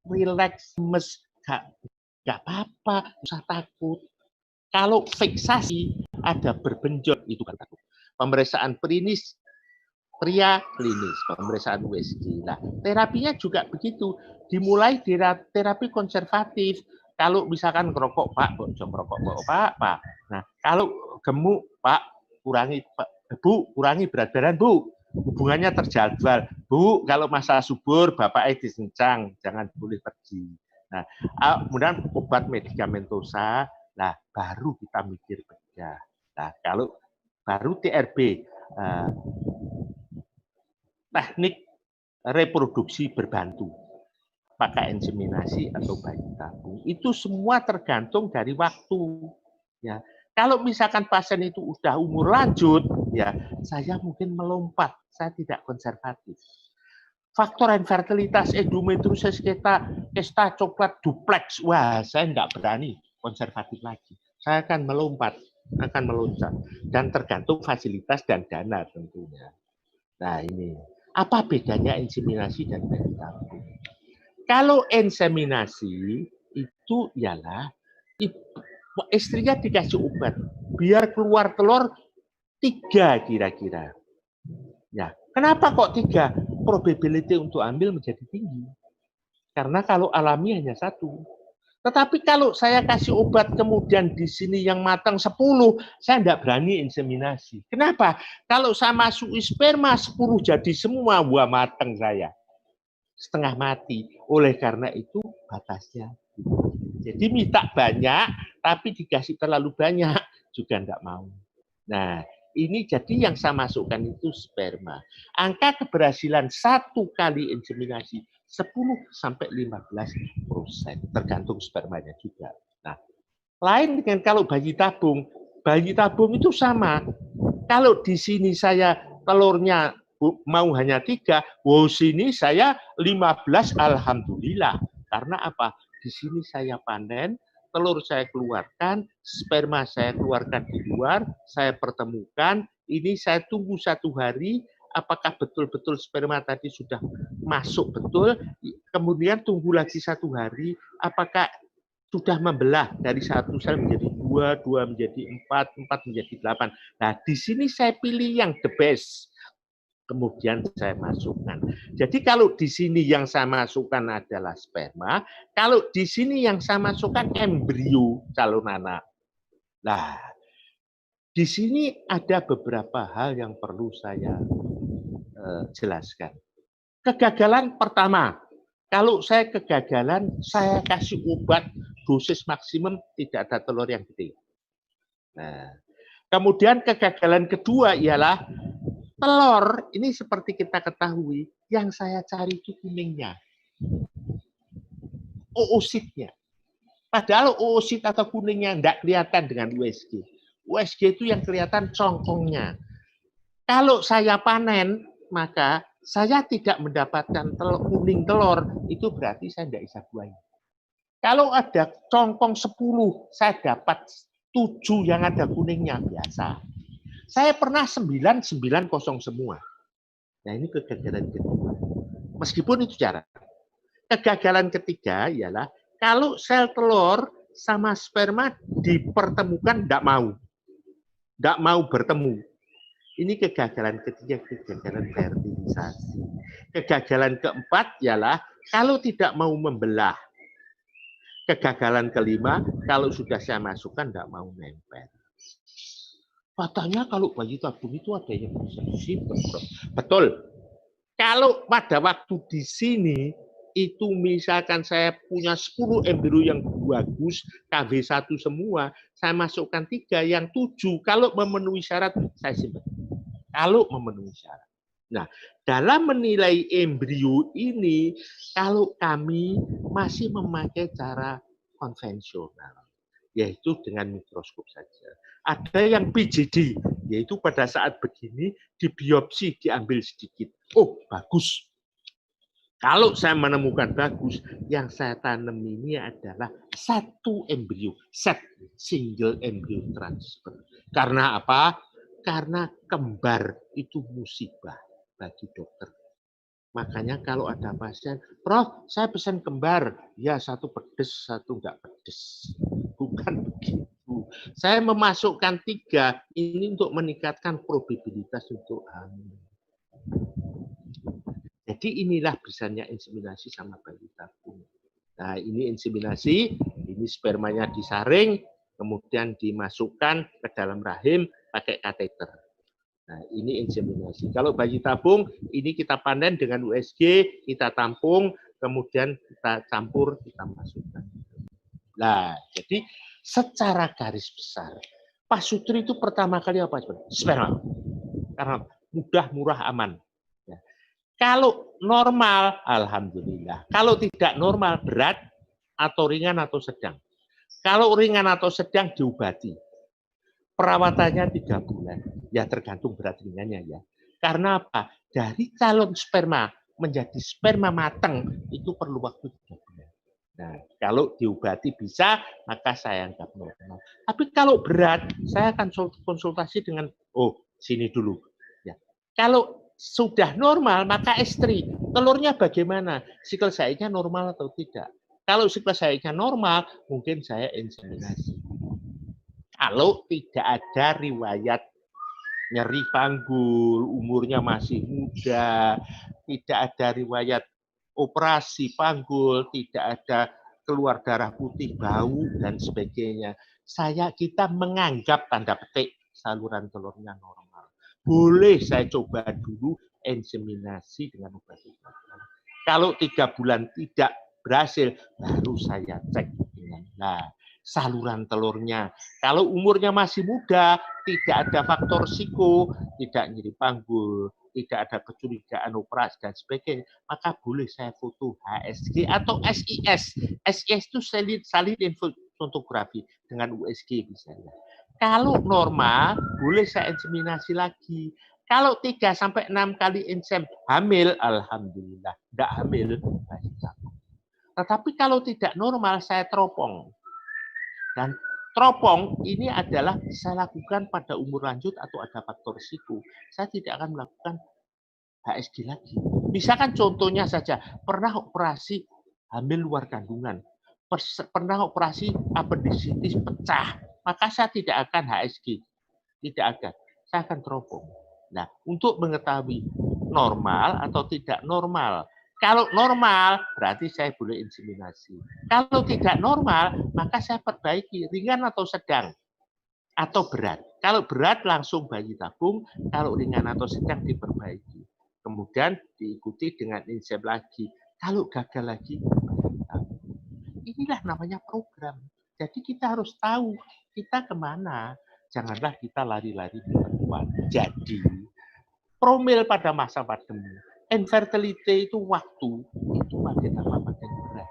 relax, mes, gak apa-apa, usah takut. Kalau fiksasi ada berbenjol, itu kan takut. Pemeriksaan klinis, pria klinis, pemeriksaan USG. Nah, terapinya juga begitu. Dimulai dari terapi konservatif. Kalau misalkan ngerokok, Pak, jam merokok, Pak. Nah, kalau gemuk, Pak, kurangi, Pak. Bu, kurangi berat badan, Bu. Hubungannya terjadwal. Bu, kalau masa subur, Bapak disencang, jangan boleh pergi. Nah, kemudian obat medikamentosa, nah baru kita mikir bedah. Nah, kalau baru TRB, teknik reproduksi berbantu, pakai inseminasi atau bayi tabung, itu semua tergantung dari waktu. Ya, kalau misalkan pasien itu udah umur lanjut, ya saya mungkin melompat, saya tidak konservatif. Faktor infertilitas, endometriosis kesta coklat duplex, wah saya nggak berani konservatif lagi. Saya akan melompat, akan meloncat, dan tergantung fasilitas dan dana tentunya. Nah ini, apa bedanya inseminasi dan bayi tabung? Kalau inseminasi itu ialah istrinya dikasih obat biar keluar telur 3 kira-kira. Ya, kenapa kok 3? Probability untuk hamil menjadi tinggi. Karena kalau alami hanya 1. Tetapi kalau saya kasih obat kemudian di sini yang matang 10, saya tidak berani inseminasi. Kenapa? Kalau saya masuk sperma 10 jadi semua, wah matang saya. Setengah mati. Oleh karena itu batasnya. Jadi minta banyak, tapi dikasih terlalu banyak juga enggak mau. Nah, ini jadi yang saya masukkan itu sperma. Angka keberhasilan 1 kali inseminasi 10-15%, tergantung spermanya juga. Nah, lain dengan kalau bayi tabung itu sama. Kalau di sini saya telurnya mau hanya 3, wow sini saya 15, alhamdulillah. Karena apa? Di sini saya panen, telur saya keluarkan, sperma saya keluarkan di luar, saya pertemukan, ini saya tunggu 1 hari, apakah betul-betul sperma tadi sudah masuk betul, kemudian tunggu lagi 1 hari, apakah sudah membelah dari 1 sel menjadi 2, 2 menjadi 4, 4 menjadi 8. Nah, di sini saya pilih yang the best. Kemudian saya masukkan. Jadi kalau di sini yang saya masukkan adalah sperma, kalau di sini yang saya masukkan embrio calon anak. Nah, di sini ada beberapa hal yang perlu saya jelaskan. Kegagalan pertama, kalau saya kegagalan, saya kasih obat dosis maksimum tidak ada telur yang gede. Nah, kemudian kegagalan kedua ialah telur, ini seperti kita ketahui, yang saya cari itu kuningnya. Oositnya. Padahal oosit atau kuningnya tidak kelihatan dengan USG. USG itu yang kelihatan congkongnya. Kalau saya panen, maka saya tidak mendapatkan kuning telur, itu berarti saya tidak bisa buahi. Kalau ada congkong 10, saya dapat 7 yang ada kuningnya, biasa. Saya pernah 990 semua. Nah ini kegagalan kedua. Meskipun itu cara. Kegagalan ketiga ialah kalau sel telur sama sperma dipertemukan tidak mau. Tidak mau bertemu. Ini kegagalan ketiga, kegagalan fertilisasi. Kegagalan keempat ialah kalau tidak mau membelah. Kegagalan kelima, kalau sudah saya masukkan tidak mau nempel. Katanya kalau bayi tabung itu ada yang bisa disimpan. Betul. Kalau pada waktu di sini, itu misalkan saya punya 10 embrio yang bagus, KW1 semua, saya masukkan 3, yang 7, kalau memenuhi syarat, saya simpan. Kalau memenuhi syarat. Nah, dalam menilai embrio ini, kalau kami masih memakai cara konvensional, yaitu dengan mikroskop saja. Ada yang PJD, yaitu pada saat begini, dibiopsi, diambil sedikit. Oh, bagus. Kalau saya menemukan bagus, yang saya tanam ini adalah satu embrio, set, single embryo transfer. Karena apa? Karena kembar itu musibah bagi dokter. Makanya kalau ada pasien, Prof, saya pesan kembar. Ya, satu pedes, satu enggak pedes. Bukan begitu. Saya memasukkan 3, ini untuk meningkatkan probabilitas untuk hamil. Jadi inilah bisanya inseminasi sama bayi tabung. Nah, ini inseminasi, ini spermanya disaring, kemudian dimasukkan ke dalam rahim pakai kateter. Nah, ini inseminasi. Kalau bayi tabung, ini kita panen dengan USG, kita tampung, kemudian kita campur, kita masukkan. Nah, jadi secara garis besar, Pak Sutri itu pertama kali apa? Sperma. Karena mudah, murah, aman. Ya. Kalau normal, alhamdulillah. Kalau tidak normal, berat, atau ringan, atau sedang. Kalau ringan atau sedang, diobati. Perawatannya 3 bulan. Ya tergantung berat ringannya ya. Karena apa? Dari calon sperma menjadi sperma matang itu perlu waktu 3 bulan. Nah, kalau diobati bisa, maka saya anggap normal. Tapi kalau berat, saya akan konsultasi dengan, oh sini dulu. Ya. Kalau sudah normal, maka estri. Telurnya bagaimana? Siklus haidnya normal atau tidak? Kalau siklus haidnya normal, mungkin saya inseminasi. Kalau tidak ada riwayat nyeri panggul, umurnya masih muda, tidak ada riwayat operasi panggul, tidak ada keluar darah putih, bau, dan sebagainya. Kita menganggap tanda petik saluran telurnya normal. Boleh saya coba dulu inseminasi dengan obat-obatan. Kalau 3 bulan tidak berhasil, baru saya cek dengan saluran telurnya. Kalau umurnya masih muda, tidak ada faktor risiko, tidak nyeri panggul, tidak ada kecurigaan operasi dan sebagainya, maka boleh saya foto HSG atau SIS. SIS itu salin fotografi dengan USG misalnya. Kalau normal, boleh saya inseminasi lagi. Kalau 3 sampai 6 kali insem hamil, alhamdulillah. Tidak hamil, tetapi kalau tidak normal, saya teropong. Dan teropong ini adalah saya lakukan pada umur lanjut atau ada faktor risiko. Saya tidak akan melakukan HSG lagi. Misalkan contohnya saja, pernah operasi hamil luar kandungan, pernah operasi apendisitis pecah, maka saya tidak akan HSG. Tidak akan. Saya akan teropong. Nah, untuk mengetahui normal atau tidak normal, kalau normal, berarti saya boleh inseminasi. Kalau tidak normal, maka saya perbaiki ringan atau sedang atau berat. Kalau berat langsung bayi tabung, kalau ringan atau sedang diperbaiki. Kemudian diikuti dengan insem lagi. Kalau gagal lagi, inilah namanya program. Jadi kita harus tahu kita kemana. Janganlah kita lari-lari di perempuan. Jadi, promil pada masa pandemi. Infertility itu waktu, itu makin lama makin berat.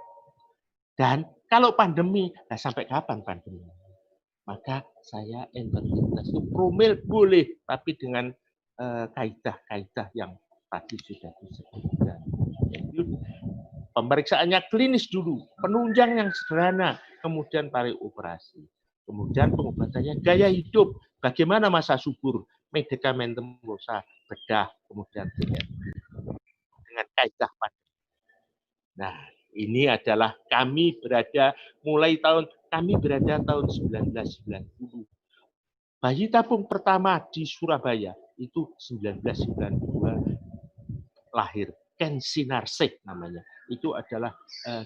Dan kalau pandemi, nah sampai kapan pandemi? Maka saya infertilitas itu promil boleh, tapi dengan kaidah-kaidah yang tadi sudah disebutkan. Jadi, pemeriksaannya klinis dulu, penunjang yang sederhana, kemudian tarik operasi. Kemudian pengobatannya gaya hidup, bagaimana masa subur, medikamentum bedah, kemudian dengan kaidah pandemi. Nah, ini adalah kami berada tahun 1990. Bayi tabung pertama di Surabaya itu 1992 lahir. Ken Sinarsih namanya. Itu adalah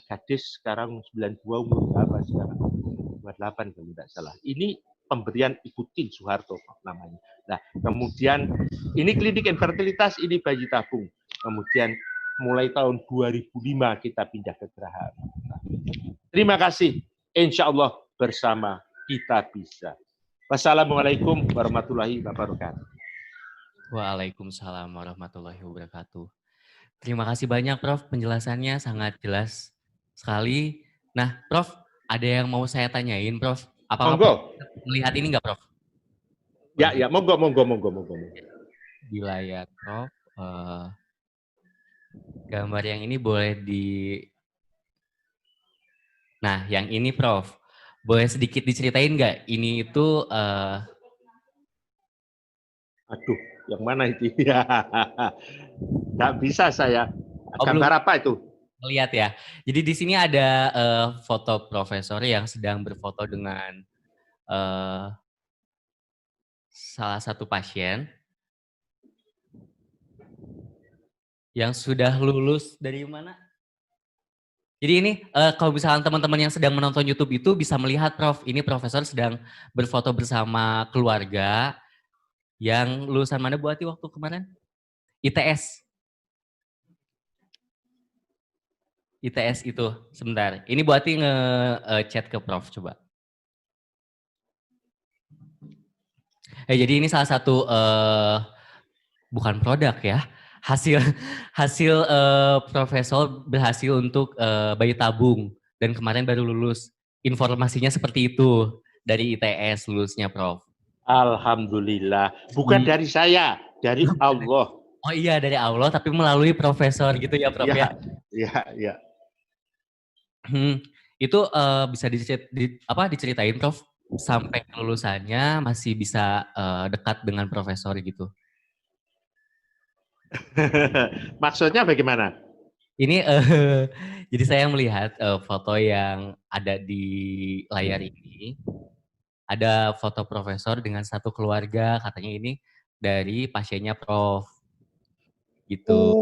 gadis sekarang 92 umur berapa sekarang? 28 kalau tidak salah. Ini pemberian ikutin Soeharto namanya. Nah, kemudian ini klinik infertilitas, ini bayi tabung. Kemudian mulai tahun 2005 kita pindah ke Geraha. Terima kasih. Insya Allah bersama kita bisa. Wassalamualaikum warahmatullahi wabarakatuh. Waalaikumsalam warahmatullahi wabarakatuh. Terima kasih banyak Prof, penjelasannya sangat jelas sekali. Nah Prof, ada yang mau saya tanyain Prof. Apakah Prof melihat ini nggak Prof? Ya, monggo. Di layar Prof, gambar yang ini boleh Nah yang ini Prof, boleh sedikit diceritain nggak? Ini itu Aduh, yang mana itu? Nggak bisa saya. Gambar apa itu? Melihat ya. Jadi di sini ada foto profesor yang sedang berfoto dengan salah satu pasien yang sudah lulus dari mana? Jadi ini kalau misalkan teman-teman yang sedang menonton YouTube itu bisa melihat Prof, ini profesor sedang berfoto bersama keluarga yang lulusan mana Bu Ati waktu kemarin? ITS. ITS itu, sebentar. Ini Bu Ati nge-chat ke Prof, coba. Jadi ini salah satu, bukan produk ya, hasil profesor berhasil untuk bayi tabung. Dan kemarin baru lulus. Informasinya seperti itu, dari ITS lulusnya Prof. Alhamdulillah. Bukan dari saya, dari Allah. Oh iya, dari Allah, tapi melalui profesor gitu ya Prof ya? Iya. Itu bisa diceritain Prof, sampai kelulusannya masih bisa dekat dengan profesor gitu. Maksudnya bagaimana? Ini jadi saya melihat foto yang ada di layar ini. Ada foto profesor dengan satu keluarga, katanya ini dari pasiennya Prof. Gitu.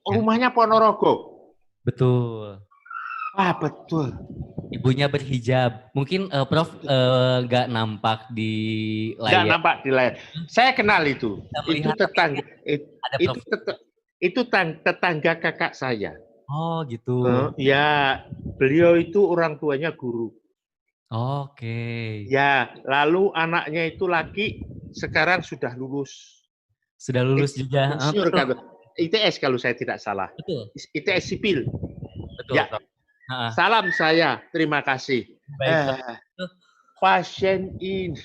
Rumahnya Ponorogo? Betul. Betul. Ibunya berhijab. Mungkin Prof nggak nampak di layar. Nggak nampak di layar. Saya kenal itu. Itu tetangga. Itu tetangga kakak saya. Oh gitu. Ya, beliau itu orang tuanya guru. Oke. Ya, lalu anaknya itu laki sekarang sudah lulus. Sudah lulus juga. ITS kalau saya tidak salah. Betul. ITS sipil. Betul. Ya. Salam saya, terima kasih. Pasien ini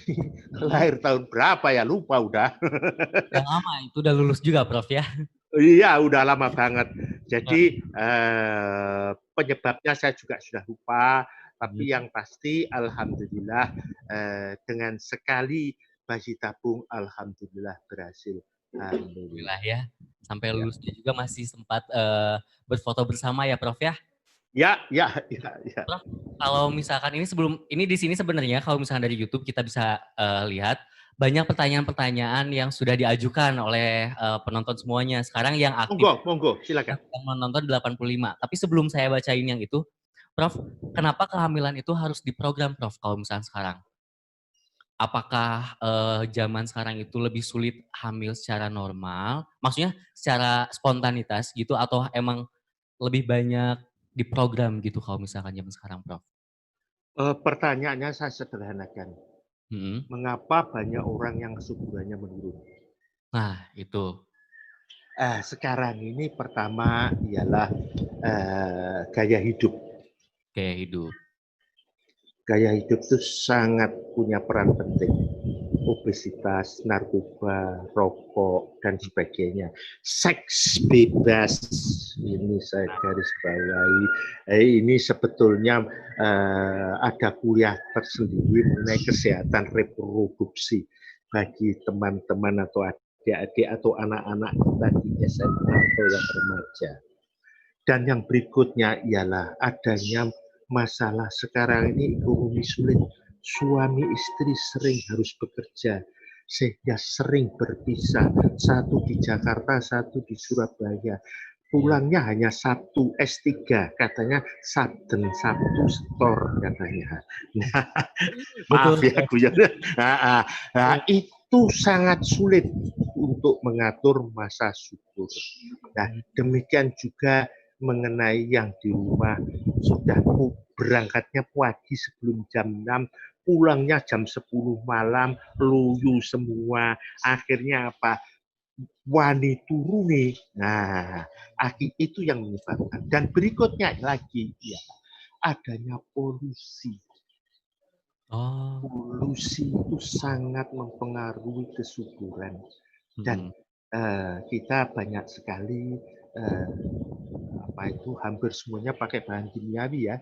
lahir tahun berapa ya? Lupa udah. Udah lama, itu udah lulus juga Prof ya? Iya, udah lama banget. Jadi penyebabnya saya juga sudah lupa. Tapi yang pasti, alhamdulillah dengan sekali bayi tabung, alhamdulillah berhasil. Alhamdulillah ya. Sampai lulusnya juga masih sempat berfoto bersama ya Prof ya? Ya. Prof, kalau misalkan ini di sini sebenarnya kalau misalkan dari YouTube kita bisa lihat banyak pertanyaan-pertanyaan yang sudah diajukan oleh penonton semuanya. Sekarang yang aktif. Monggo, silakan. Yang menonton 85. Tapi sebelum saya bacain yang itu, Prof, kenapa kehamilan itu harus diprogram Prof kalau misalkan sekarang? Apakah zaman sekarang itu lebih sulit hamil secara normal? Maksudnya secara spontanitas gitu atau emang lebih banyak diprogram gitu kalau misalkan zaman sekarang, Prof? Pertanyaannya saya sederhanakan. Mengapa banyak orang yang kesuburannya menurun? Nah, itu. Sekarang ini pertama ialah gaya hidup. Gaya hidup. Gaya hidup itu sangat punya peran penting. Obesitas, narkoba, rokok, dan sebagainya. Seks bebas, ini saya garis bawahi. Ini sebetulnya ada kuliah tersendiri mengenai kesehatan reproduksi bagi teman-teman atau adik-adik atau anak-anak kita di SMA atau yang remaja. Dan yang berikutnya ialah adanya masalah sekarang ini ekonomi sulit. Suami istri sering harus bekerja sehingga sering berpisah. Satu di Jakarta, satu di Surabaya. Pulangnya hanya Sabtu S3, katanya Sabden Sabtu setor katanya. Nah, maaf Betul, ya Prof. Guyon. Nah, itu sangat sulit untuk mengatur masa syukur. Nah, demikian juga mengenai yang di rumah sudah berangkatnya pagi sebelum jam 6, pulangnya jam 10 malam, loyo semua. Akhirnya apa? Wani turuni. Nah, itu yang menyebabkan. Dan berikutnya lagi, ya, adanya polusi. Oh. Polusi itu sangat mempengaruhi kesuburan. Dan kita banyak sekali hampir semuanya pakai bahan kimiawi ya.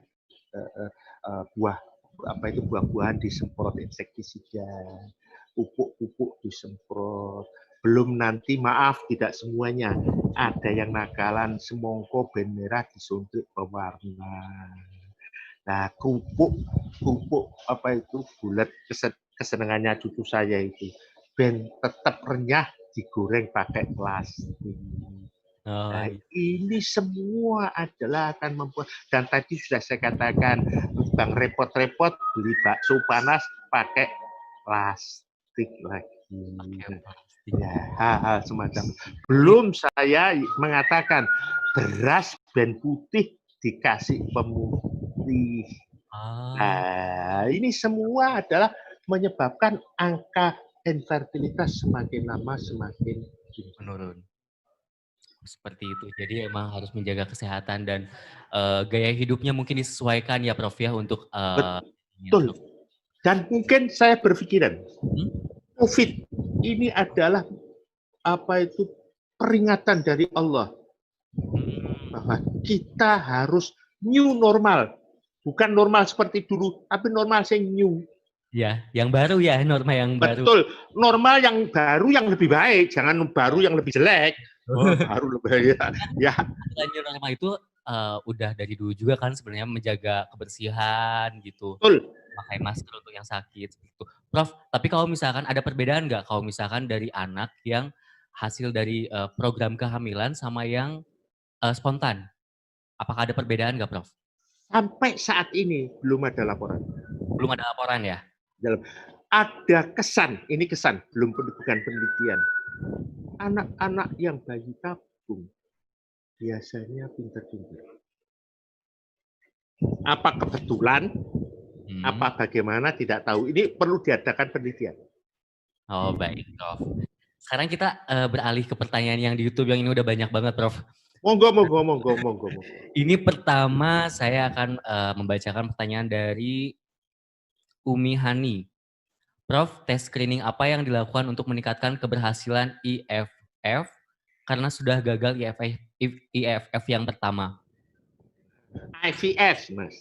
Buah-buahan disemprot insektisida, pupuk-pupuk disemprot. Belum nanti, maaf, tidak semuanya. Ada yang nakalan semongko ben merah disuntik pewarna. Nah, pupuk bulat kesenangannya cucu saya itu. Ben tetap renyah digoreng pakai plastik. Nah, ini semua adalah akan membuat, dan tadi sudah saya katakan, Bang repot-repot beli bakso panas pakai plastik lagi. Ya, hal-hal semacam. Belum saya mengatakan beras ben putih dikasih pemutih. Nah, ini semua adalah menyebabkan angka infertilitas semakin lama semakin menurun. Seperti itu. Jadi emang harus menjaga kesehatan dan gaya hidupnya mungkin disesuaikan ya Prof ya untuk betul. Dan mungkin saya berpikiran COVID ini adalah peringatan dari Allah bahwa kita harus new normal, bukan normal seperti dulu, tapi normal yang new. Ya, yang baru ya, norma yang baru. Betul, normal yang baru yang lebih baik, jangan baru yang lebih jelek. Oh, baru lebih ya. New normal itu udah dari dulu juga kan sebenarnya menjaga kebersihan gitu. Betul. Pakai masker untuk yang sakit gitu. Prof, tapi kalau misalkan ada perbedaan nggak kalau misalkan dari anak yang hasil dari program kehamilan sama yang spontan? Apakah ada perbedaan nggak, Prof? Sampai saat ini belum ada laporan. Belum ada laporan ya? Ada kesan, ini kesan, bukan penelitian. Anak-anak yang bayi tabung biasanya pintar-pintar. Apa kebetulan? Apa bagaimana? Tidak tahu. Ini perlu diadakan penelitian. Oh baik, Prof. Sekarang kita beralih ke pertanyaan yang di YouTube yang ini udah banyak banget, Prof. Monggo. Ini pertama saya akan membacakan pertanyaan dari Umi Hani. Prof, tes screening apa yang dilakukan untuk meningkatkan keberhasilan IFF karena sudah gagal IFF yang pertama? IVF, Mas.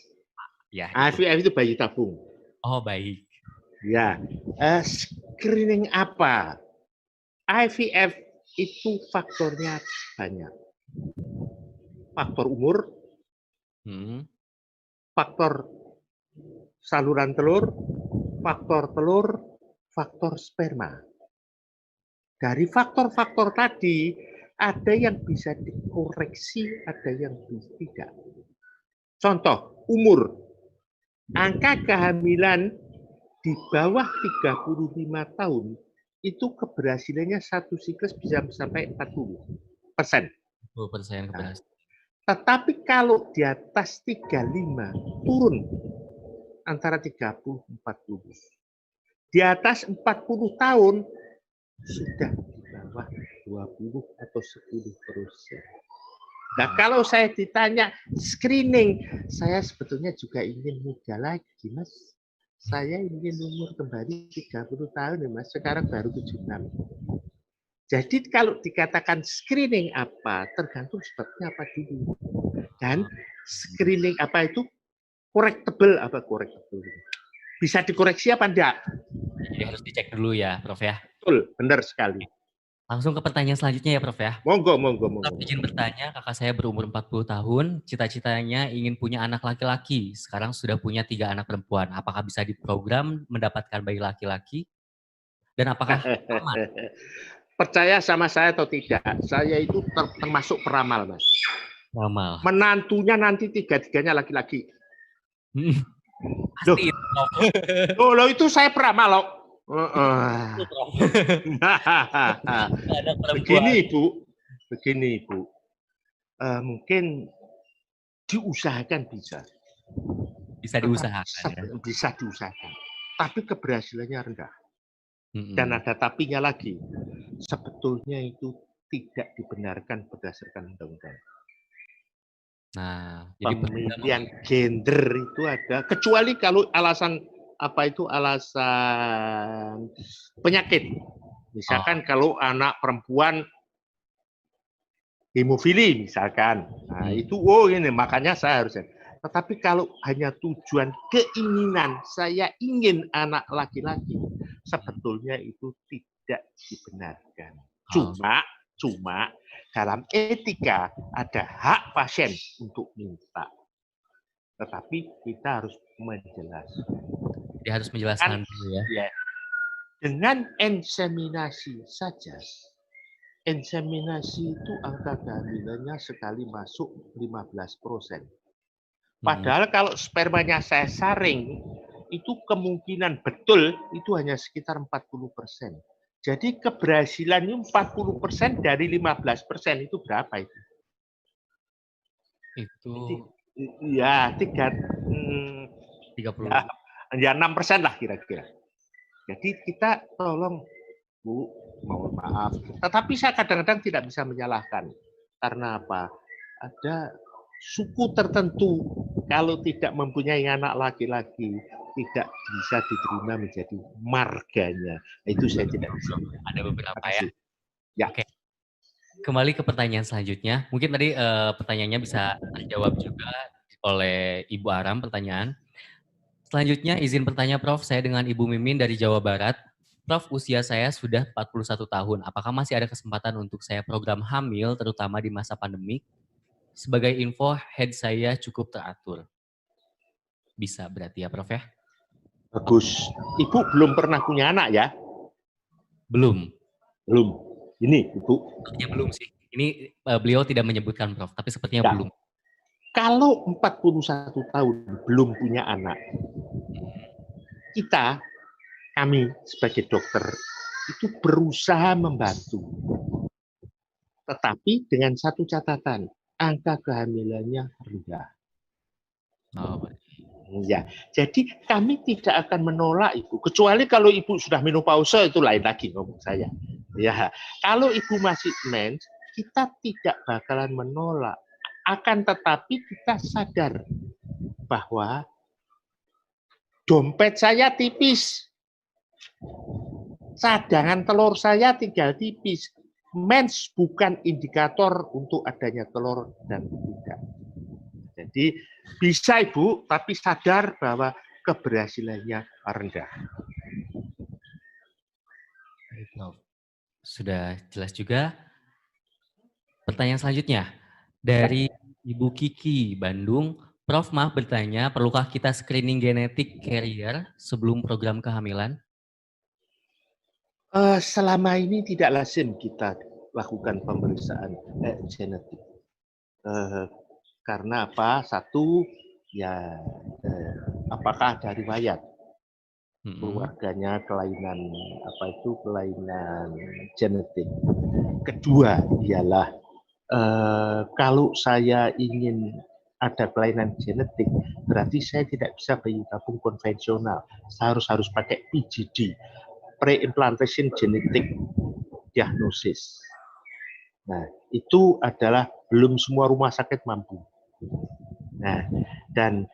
Ya. IVF itu bayi tabung. Oh baik. Ya, screening apa? IVF itu faktornya banyak. Faktor umur, faktor saluran telur, faktor sperma. Dari faktor-faktor tadi, ada yang bisa dikoreksi, ada yang tidak. Contoh, umur. Angka kehamilan di bawah 35 tahun, itu keberhasilannya satu siklus bisa sampai 40%. 40% keberhasilan. Tetapi kalau di atas 35 turun antara 30 40. Di atas 40 tahun sudah di bawah 20 atau 10%. Nah, kalau saya ditanya screening, saya sebetulnya juga ingin muda lagi, Mas. Saya ingin umur kembali 30 tahun, ya, Mas. Sekarang baru 76. Jadi kalau dikatakan screening apa, tergantung sebabnya apa dulu. Dan screening apa itu correctable apa correctable. Bisa dikoreksi apa enggak? Jadi harus dicek dulu ya, Prof ya. Betul, benar sekali. Langsung ke pertanyaan selanjutnya ya, Prof ya. Monggo. Prof izin bertanya, kakak saya berumur 40 tahun, cita-citanya ingin punya anak laki-laki. Sekarang sudah punya 3 anak perempuan. Apakah bisa diprogram mendapatkan bayi laki-laki? Dan apakah aman? Percaya sama saya atau tidak, saya itu termasuk peramal, Mas. Amal. Menantunya nanti tiga-tiganya laki-laki. Pasti itu, Prof. Loh, itu saya peramal loh. Itu, Prof. Ada perempuan. Begini Ibu. Mungkin diusahakan bisa. Bisa diusahakan ya. Bisa diusahakan. Tapi keberhasilannya rendah. Mm-mm. Dan ada tapinya lagi. Sebetulnya itu tidak dibenarkan berdasarkan undang-undang. Nah, jadi Pemilihan gender itu ada, kecuali kalau alasan alasan penyakit. Misalkan kalau anak perempuan hemofili misalkan. Nah, itu ini makanya saya harus. Tetapi kalau hanya tujuan keinginan saya ingin anak laki-laki, sebetulnya itu tidak dibenarkan. Cuma dalam etika ada hak pasien untuk minta. Tetapi kita harus menjelaskan. Dia harus menjelaskan dulu ya. Dengan inseminasi saja. Inseminasi itu angka kehamilannya sekali masuk 15%. Padahal kalau spermanya saya saring, itu kemungkinan betul itu hanya sekitar 40%. Jadi keberhasilannya 40% dari 15% itu berapa itu? Itu ya 30. Ya 6% lah kira-kira. Jadi kita tolong Bu, mohon maaf. Tetapi saya kadang-kadang tidak bisa menyalahkan. Karena apa? Ada suku tertentu kalau tidak mempunyai anak laki-laki tidak bisa diterima menjadi marganya. Itu saya tidak bisa. Ada beberapa ya. Ya. Oke. Kembali ke pertanyaan selanjutnya. Mungkin tadi pertanyaannya bisa terjawab juga oleh Ibu Aram pertanyaan. Selanjutnya izin bertanya Prof, saya dengan Ibu Mimin dari Jawa Barat. Prof, usia saya sudah 41 tahun. Apakah masih ada kesempatan untuk saya program hamil terutama di masa pandemi? Sebagai info, head saya cukup teratur. Bisa berarti ya Prof ya? Bagus. Ibu belum pernah punya anak ya? Belum. Belum. Ini Ibu. Sepertinya belum sih. Ini beliau tidak menyebutkan Prof, tapi sepertinya ya. belum. Kalau 41 tahun belum punya anak, kami sebagai dokter itu berusaha membantu. Tetapi dengan satu catatan, angka kehamilannya rendah. Ya, jadi kami tidak akan menolak Ibu, kecuali kalau Ibu sudah menopause itu lain lagi ngomong saya. Ya, kalau Ibu masih mens, kita tidak bakalan menolak. Akan tetapi kita sadar bahwa dompet saya tipis, cadangan telur saya tinggal tipis. Mens bukan indikator untuk adanya telur dan tidak. Jadi bisa Ibu, tapi sadar bahwa keberhasilannya rendah. Sudah jelas juga. Pertanyaan selanjutnya dari Ibu Kiki, Bandung. Prof, maaf bertanya, perlukah kita screening genetik carrier sebelum program kehamilan? Selama ini tidak lazim kita lakukan pemeriksaan genetik. Karena apa? Satu, ya apakah ada riwayat keluarganya kelainan kelainan genetik. Kedua ialah kalau saya ingin ada kelainan genetik, berarti saya tidak bisa bayi tabung konvensional. Saya harus pakai PGD, pre-implantation genetic diagnosis. Nah, itu adalah belum semua rumah sakit mampu. Nah, dan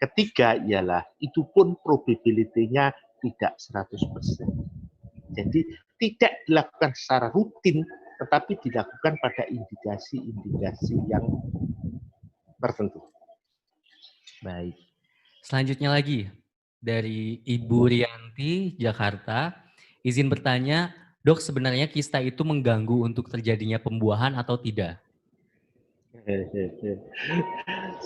ketiga ialah itu pun probability-nya tidak 100%. Jadi tidak dilakukan secara rutin, tetapi dilakukan pada indikasi-indikasi yang tertentu. Baik. Selanjutnya lagi dari Ibu Rianti, Jakarta. Izin bertanya, Dok, sebenarnya kista itu mengganggu untuk terjadinya pembuahan atau tidak?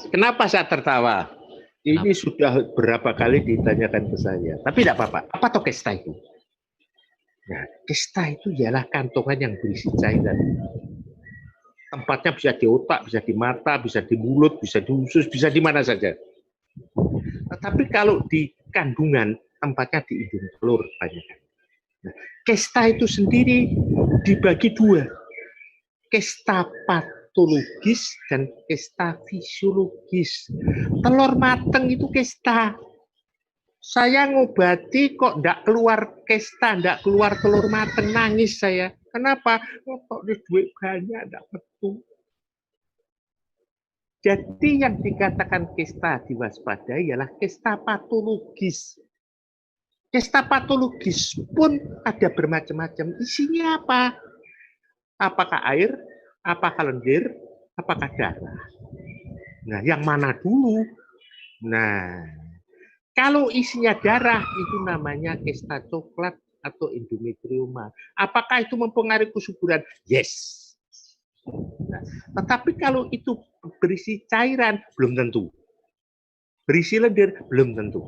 Kenapa saya tertawa? Ini sudah berapa kali ditanyakan ke saya. Tapi tidak apa-apa. Apa toh kista itu? Nah, kista itu ialah kantongan yang berisi cairan. Tempatnya bisa di otak, bisa di mata, bisa di mulut, bisa di usus, bisa di mana saja. Tetapi kalau di kandungan, tempatnya di hidung telur banyak. Nah, kista itu sendiri dibagi dua. Kista patologis dan kista fisiologis. Telur mateng itu kista. Saya ngobati kok enggak keluar kista, enggak keluar telur mateng, nangis saya. Kenapa? Oh, kok duit banyak, enggak betul. Jadi yang dikatakan kista diwaspadai ialah kista patologis. Kista patologis pun ada bermacam-macam. Isinya apa? Apakah air? Apakah lendir? Apakah darah? Nah, yang mana dulu? Nah, kalau isinya darah, itu namanya kista coklat atau endometrioma. Apakah itu mempengaruhi kesuburan? Yes. Nah, tetapi kalau itu berisi cairan, belum tentu. Berisi lendir, belum tentu.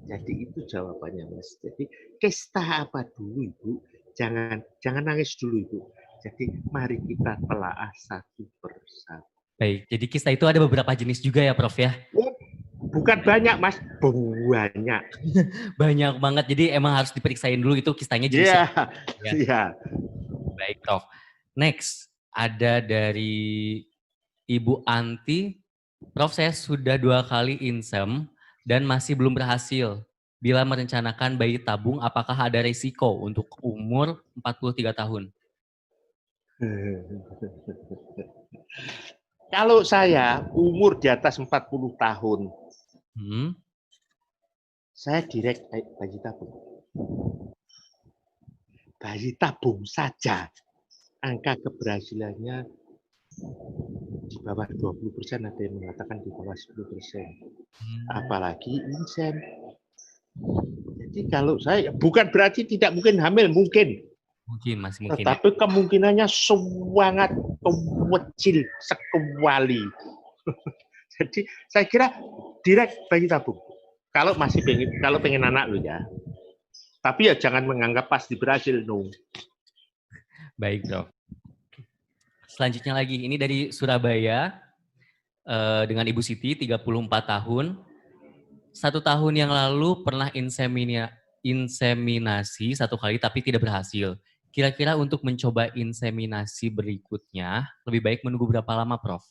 Jadi itu jawabannya, Mas. Jadi kista apa dulu, Ibu? Jangan nangis dulu, Ibu. Jadi mari kita telaah satu persatu. Baik, jadi kista itu ada beberapa jenis juga ya Prof ya? Bukan banyak, Mas. Banyak. Banyak banget, jadi emang harus diperiksain dulu itu kistanya jenisnya. Iya. Iya. Baik Prof. Next, ada dari Ibu Anti. Prof, saya sudah 2 kali insem dan masih belum berhasil. Bila merencanakan bayi tabung, apakah ada risiko untuk umur 43 tahun? Kalau saya umur di atas 40 tahun, saya direct bayi tabung. Bayi tabung saja, angka keberhasilannya di bawah 20%, ada yang mengatakan di bawah 10%. Apalagi insem. Jadi kalau saya, bukan berarti tidak mungkin hamil, mungkin. Masih mungkin. Tetapi ya, kemungkinannya sangat kecil sekali. Jadi saya kira direct bayi tabung. Kalau masih pengen anak lo ya. Tapi ya jangan menganggap pasti berhasil, no. Baik, Prof. Selanjutnya lagi, ini dari Surabaya dengan Ibu Siti, 34 tahun. 1 tahun yang lalu pernah inseminasi 1 kali tapi tidak berhasil. Kira-kira untuk mencoba inseminasi berikutnya, lebih baik menunggu berapa lama, Prof?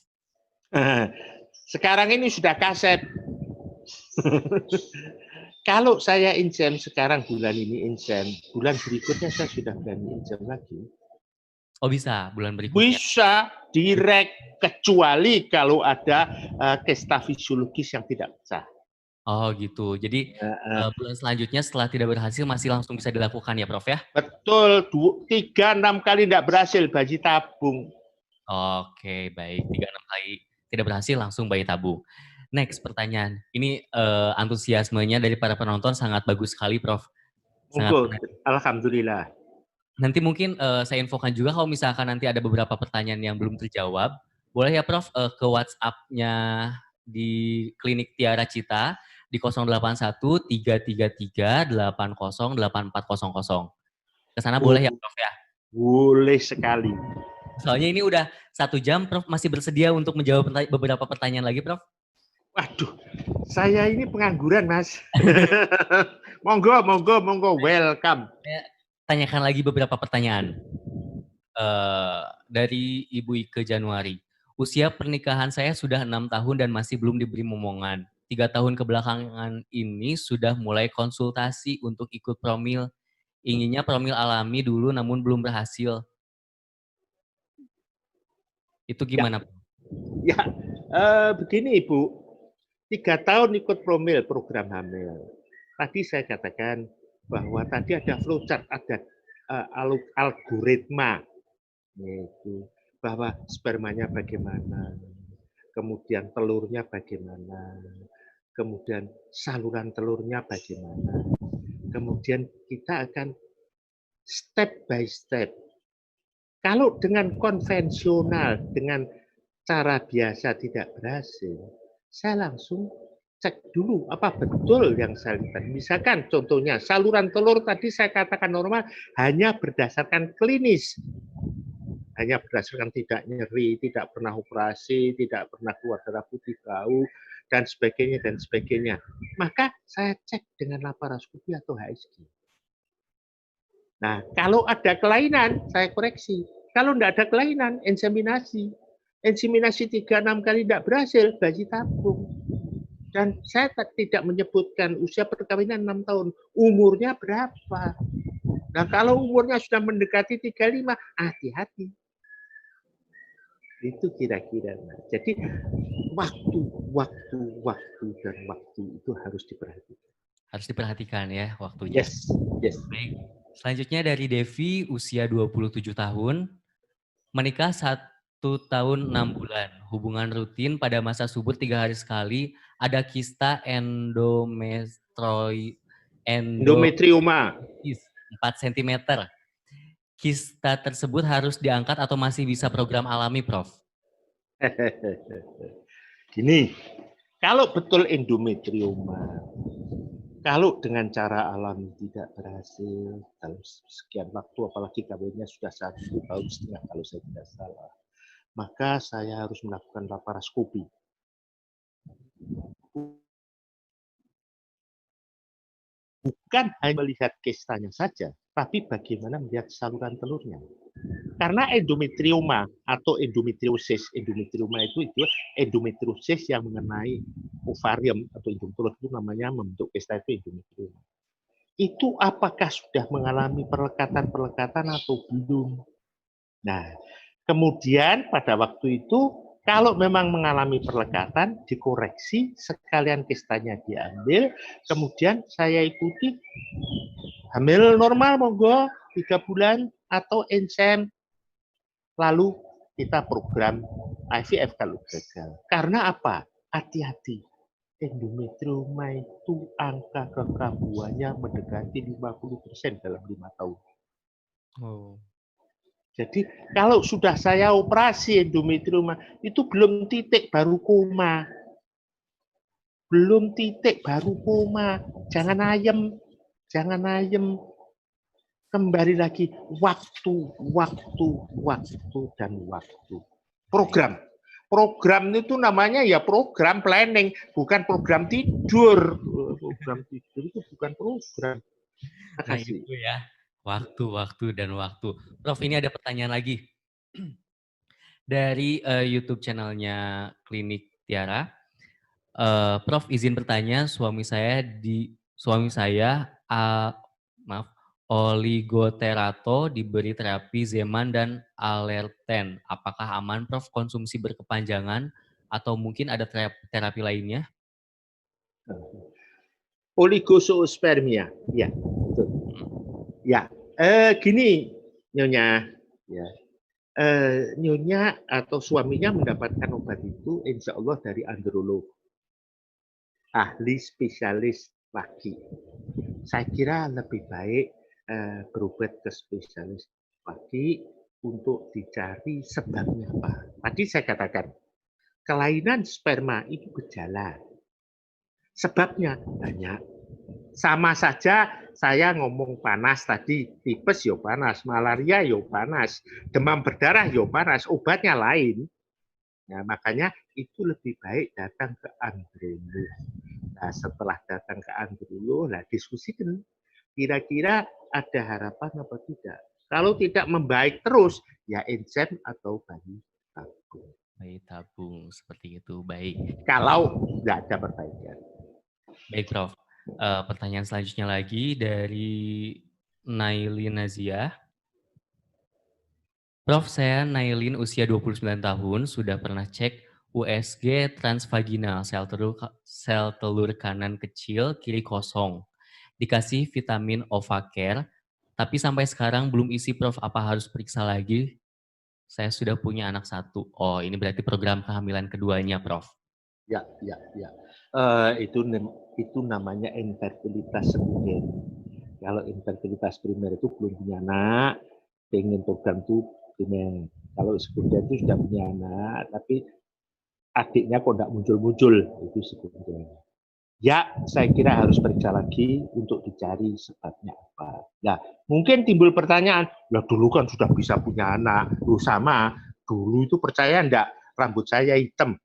Sekarang ini sudah kaset. Kalau saya insem sekarang, bulan ini insem, bulan berikutnya saya sudah berani insem lagi. Oh bisa, bulan berikutnya? Bisa, direct, kecuali kalau ada kista fisiologis yang tidak pecah. Oh gitu, jadi bulan selanjutnya setelah tidak berhasil masih langsung bisa dilakukan ya Prof ya? Betul, 3-6 kali tidak berhasil bayi tabung. Oke, baik, 3-6 kali tidak berhasil langsung bayi tabung. Next pertanyaan, ini antusiasmenya dari para penonton sangat bagus sekali Prof. Sangat alhamdulillah. Nanti mungkin saya infokan juga kalau misalkan nanti ada beberapa pertanyaan yang belum terjawab, boleh ya Prof ke WhatsApp-nya di Klinik Tiara Cita di 081 333 80 8400. Ke sana boleh ya Prof ya? Boleh sekali. Soalnya ini udah 1 jam, Prof masih bersedia untuk menjawab beberapa pertanyaan lagi, Prof? Waduh, saya ini pengangguran, Mas. monggo, welcome. Tanyakan lagi beberapa pertanyaan. Dari Ibu Ike Januari. Usia pernikahan saya sudah 6 tahun dan masih belum diberi momongan. 3 tahun kebelakangan ini sudah mulai konsultasi untuk ikut promil. Inginnya promil alami dulu namun belum berhasil. Itu gimana? Ya, begini Ibu. 3 tahun ikut promil program hamil. Tadi saya katakan bahwa tadi ada flowchart, ada algoritma, yaitu bahwa spermanya bagaimana, kemudian telurnya bagaimana, kemudian saluran telurnya bagaimana, kemudian kita akan step by step. Kalau dengan konvensional, dengan cara biasa tidak berhasil, saya langsung cek dulu apa betul yang saya lihat. Misalkan contohnya saluran telur tadi saya katakan normal hanya berdasarkan klinis. Hanya berdasarkan tidak nyeri, tidak pernah operasi, tidak pernah keluar darah putih bau, dan sebagainya, dan sebagainya. Maka saya cek dengan laparoskopi atau HSG. Nah, kalau ada kelainan, saya koreksi. Kalau tidak ada kelainan, inseminasi. Inseminasi 3-6 kali tidak berhasil, bayi tabung. Dan saya tidak menyebutkan usia perkawinan 6 tahun. Umurnya berapa? Nah, kalau umurnya sudah mendekati 35, hati-hati. Itu kira-kira. Nah, jadi waktu dan waktu itu harus diperhatikan. Harus diperhatikan ya waktunya. Yes, yes. Baik. Selanjutnya dari Devi, usia 27 tahun, menikah 1 tahun 6 bulan, hubungan rutin pada masa subur 3 hari sekali, ada kista Endometrioma. 4 cm. Kista tersebut harus diangkat atau masih bisa program alami, Prof? Gini, kalau betul endometrioma, kalau dengan cara alami tidak berhasil dalam sekian waktu, apalagi kawinnya sudah 1,5 tahun kalau saya tidak salah, maka saya harus melakukan laparoskopi. Bukan hanya melihat kistanya saja, tapi bagaimana melihat saluran telurnya. Karena endometrioma atau endometriosis, endometrioma itu endometriosis yang mengenai ovarium atau indung telur itu namanya membentuk kista itu endometrioma. Itu apakah sudah mengalami perlekatan atau belum? Nah, kemudian pada waktu itu kalau memang mengalami perlekatan, dikoreksi, sekalian kistanya diambil, kemudian saya ikuti hamil normal monggo 3 bulan atau ensem, lalu kita program IVF kalau gagal. Karena apa? Hati-hati. Endometrioma itu angka kekambuhannya mendekati 50% dalam 5 tahun. Oh. Jadi kalau sudah saya operasi endometrioma, itu belum titik baru koma. Belum titik baru koma. Jangan ayem. Jangan ayem. Kembali lagi waktu, dan waktu. Program. Program itu namanya ya program planning, bukan program tidur. Program tidur itu bukan program. Nah itu ya, waktu, dan waktu. Prof, ini ada pertanyaan lagi. Dari YouTube channelnya Klinik Tiara. Prof, izin bertanya, suami saya oligoterato diberi terapi Zeman dan Alerten. Apakah aman, Prof, konsumsi berkepanjangan atau mungkin ada terapi lainnya? Oligozoospermia, ya, betul. Ya, gini, Nyonya, ya, Nyonya atau suaminya mendapatkan obat itu, insya Allah dari androlog, ahli spesialis laki. Saya kira lebih baik berobat ke spesialis laki untuk dicari sebabnya apa. Tadi saya katakan, kelainan sperma itu gejala. Sebabnya banyak. Sama saja saya ngomong panas tadi, tipes yo panas, malaria yo panas, demam berdarah yo panas, obatnya lain. Nah, makanya itu lebih baik datang ke androlog. Nah, setelah datang ke androlog, nah diskusikan kira-kira ada harapan apa tidak. Kalau tidak membaik terus, ya ensem atau bayi tabung. Bayi tabung, seperti itu. Baik. Kalau tidak ada perbaikan. Baik, Prof. Pertanyaan selanjutnya lagi dari Nailin Nazia. Prof, saya Nailin usia 29 tahun, sudah pernah cek USG transvaginal, sel telur kanan kecil, kiri kosong. Dikasih vitamin Ovacare, tapi sampai sekarang belum isi, Prof. Apa harus periksa lagi? Saya sudah punya anak 1. Oh, ini berarti program kehamilan keduanya, Prof. Ya. Itu namanya infertilitas sekunder. Kalau infertilitas primer itu belum punya anak, pengen program itu primer. Kalau sekunder itu sudah punya anak, tapi adiknya kok tidak muncul-muncul, itu sekunder. Ya, saya kira harus periksa lagi untuk dicari sebabnya apa. Nah, mungkin timbul pertanyaan, lah dulu kan sudah bisa punya anak. Loh sama, dulu itu percaya enggak, rambut saya hitam.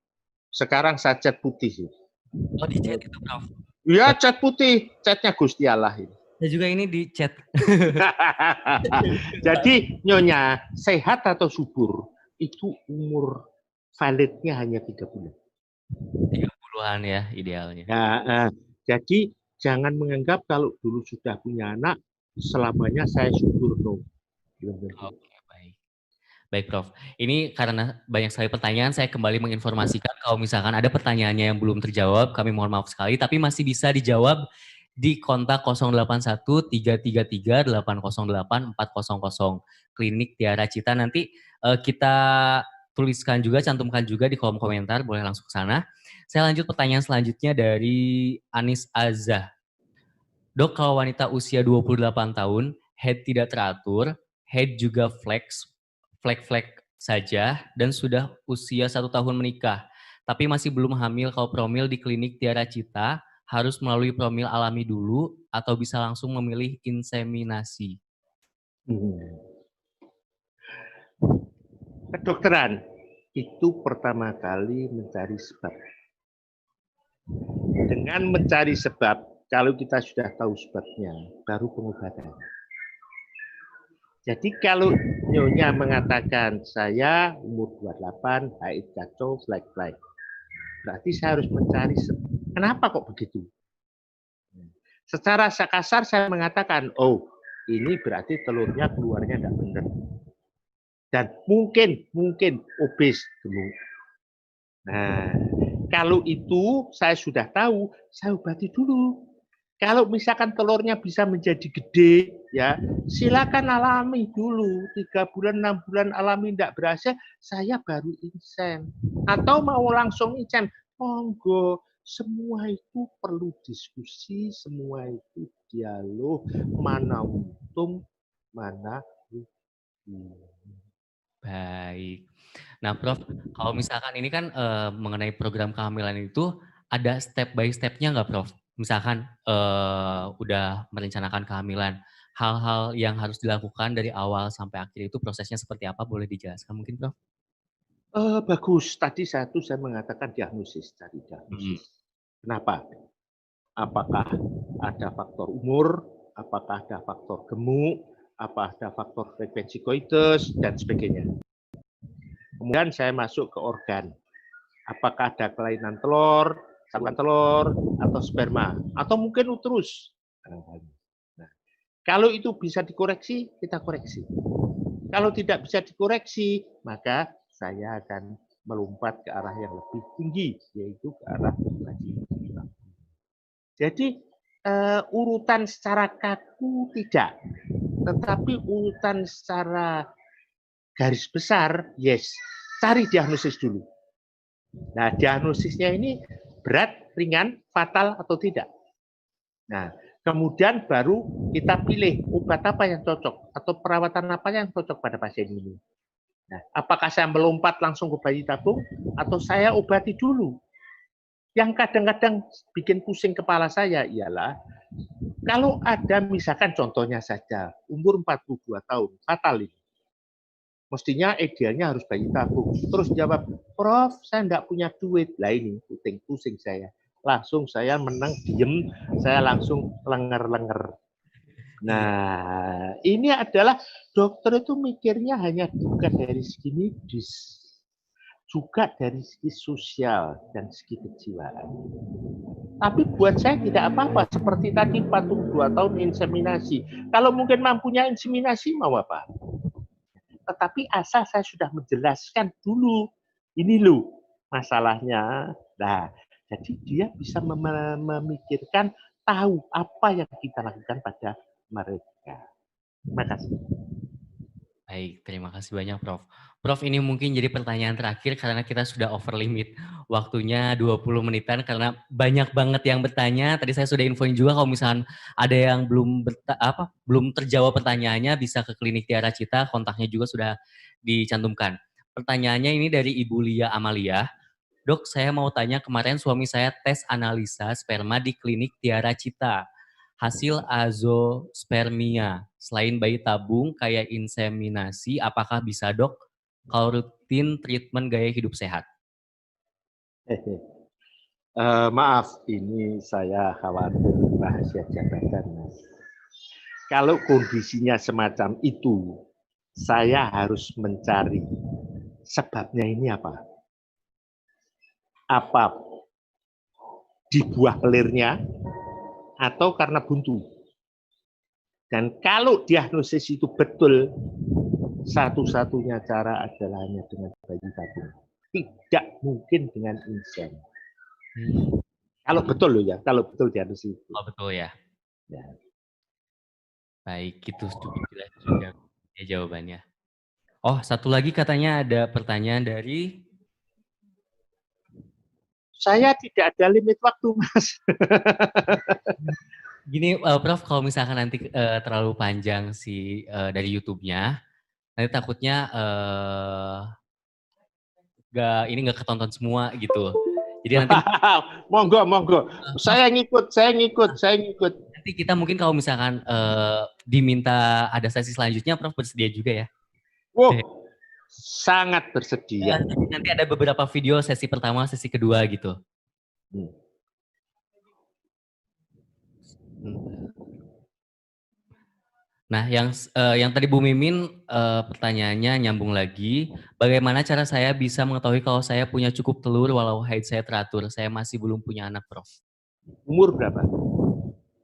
Sekarang saya cat putih sih. Oh di chat itu Prof. Iya, cat putih, catnya Gusti Allah ini. Saya juga ini di chat. Jadi Nyonya, sehat atau subur itu umur validnya hanya 3 bulan. 30-an ya idealnya. Nah, jadi jangan menganggap kalau dulu sudah punya anak, selamanya saya subur. No. Oke, baik. Baik Prof, ini karena banyak sekali pertanyaan, saya kembali menginformasikan kalau misalkan ada pertanyaannya yang belum terjawab, kami mohon maaf sekali, tapi masih bisa dijawab di kontak 081 333 808 400 Klinik Tiara Cita. Nanti kita tuliskan juga, cantumkan juga di kolom komentar, boleh langsung ke sana. Saya lanjut pertanyaan selanjutnya dari Anis Azah. Dok, kalau wanita usia 28 tahun, head tidak teratur, head juga flek saja, dan sudah usia 1 tahun menikah. Tapi masih belum hamil kalau promil di klinik Tiara Cita, harus melalui promil alami dulu, atau bisa langsung memilih inseminasi. Kedokteran itu pertama kali mencari sebab. Dengan mencari sebab, kalau kita sudah tahu sebabnya, baru pengobatan. Jadi kalau Nyonya mengatakan saya umur 28, haid kacau, flek-flek. Berarti saya harus mencari sebab. Kenapa kok begitu? Secara kasar saya mengatakan, oh ini berarti telurnya keluarnya tidak benar. Dan mungkin obes gemuk. Nah, kalau itu saya sudah tahu, saya obati dulu. Kalau misalkan telurnya bisa menjadi gede, ya silakan alami dulu. 3 bulan, 6 bulan alami tidak berhasil, saya baru insen. Atau mau langsung insen, monggo. Semua itu perlu diskusi, semua itu dialog, mana untung, mana rugi. Baik. Nah, Prof, kalau misalkan ini kan mengenai program kehamilan itu ada step by step-nya nggak, Prof? Misalkan udah merencanakan kehamilan, hal-hal yang harus dilakukan dari awal sampai akhir itu prosesnya seperti apa? Boleh dijelaskan mungkin, Prof? Bagus. Tadi saya mengatakan diagnosis, cari Mhm. diagnosis. Kenapa? Apakah ada faktor umur, apakah ada faktor gemuk, apa ada faktor frekuensi koitus, dan sebagainya. Kemudian saya masuk ke organ. Apakah ada kelainan telur, saluran telur, atau sperma, atau mungkin uterus. Nah, kalau itu bisa dikoreksi, kita koreksi. Kalau tidak bisa dikoreksi, maka saya akan melompat ke arah yang lebih tinggi, yaitu ke arah operasi. Jadi urutan secara kaku tidak, tetapi urutan secara garis besar, yes. Cari diagnosis dulu. Nah, diagnosisnya ini berat, ringan, fatal, atau tidak. Nah, kemudian baru kita pilih obat apa yang cocok, atau perawatan apa yang cocok pada pasien ini. Nah, apakah saya melompat langsung ke bayi tabung, atau saya obati dulu? Yang kadang-kadang bikin pusing kepala saya ialah, kalau ada misalkan contohnya saja, umur 42 tahun, fatal ini. Mestinya idealnya harus bayi tabung. Terus jawab, Prof, saya enggak punya duit. Lah ini, pusing saya. Langsung saya menang, diem, saya langsung lenger-lenger. Nah, ini adalah dokter itu mikirnya hanya bukan dari segi medis, juga dari segi sosial dan segi kejiwaan. Tapi buat saya tidak apa-apa, seperti tadi 42 tahun inseminasi. Kalau mungkin mampunya inseminasi, mau apa? Tetapi asal saya sudah menjelaskan dulu, ini loh masalahnya. Nah, jadi dia bisa memikirkan, tahu apa yang kita lakukan pada mereka. Terima kasih. Baik, terima kasih banyak Prof. Prof, ini mungkin jadi pertanyaan terakhir karena kita sudah over limit waktunya 20 menitan karena banyak banget yang bertanya. Tadi saya sudah infoin juga kalau misalkan ada yang belum terjawab pertanyaannya bisa ke Klinik Tiara Cita, kontaknya juga sudah dicantumkan. Pertanyaannya ini dari Ibu Lia Amalia. Dok, saya mau tanya, kemarin suami saya tes analisa sperma di klinik Tiara Cita. Hasil azospermia. Selain bayi tabung kayak inseminasi, apakah bisa dok kalau rutin treatment gaya hidup sehat? Maaf, ini saya khawatir rahasia jabatan, Mas. Kalau kondisinya semacam itu, saya harus mencari sebabnya ini apa. Apa di buah kelirnya atau karena buntu. Dan kalau diagnosis itu betul, satu-satunya cara adalah hanya dengan bayi tabung. Tidak mungkin dengan insen. Kalau betul loh ya, kalau betul diagnosis itu. Oh betul ya. Ya. Baik, itu cukup jelas juga ya jawabannya. Oh, satu lagi katanya ada pertanyaan dari... Saya tidak ada limit waktu, Mas. Gini, Prof, kalau misalkan nanti terlalu panjang dari YouTube-nya, nanti takutnya nggak ketonton semua gitu. Jadi nanti monggo. Saya ngikut. nanti kita mungkin kalau misalkan diminta ada sesi selanjutnya, Prof bersedia juga ya? Wow, sangat bersedia. Nanti ada beberapa video sesi pertama, sesi kedua gitu. Nah, yang tadi Bu Mimin pertanyaannya nyambung lagi, bagaimana cara saya bisa mengetahui kalau saya punya cukup telur walau haid saya teratur? Saya masih belum punya anak, Prof. Umur berapa?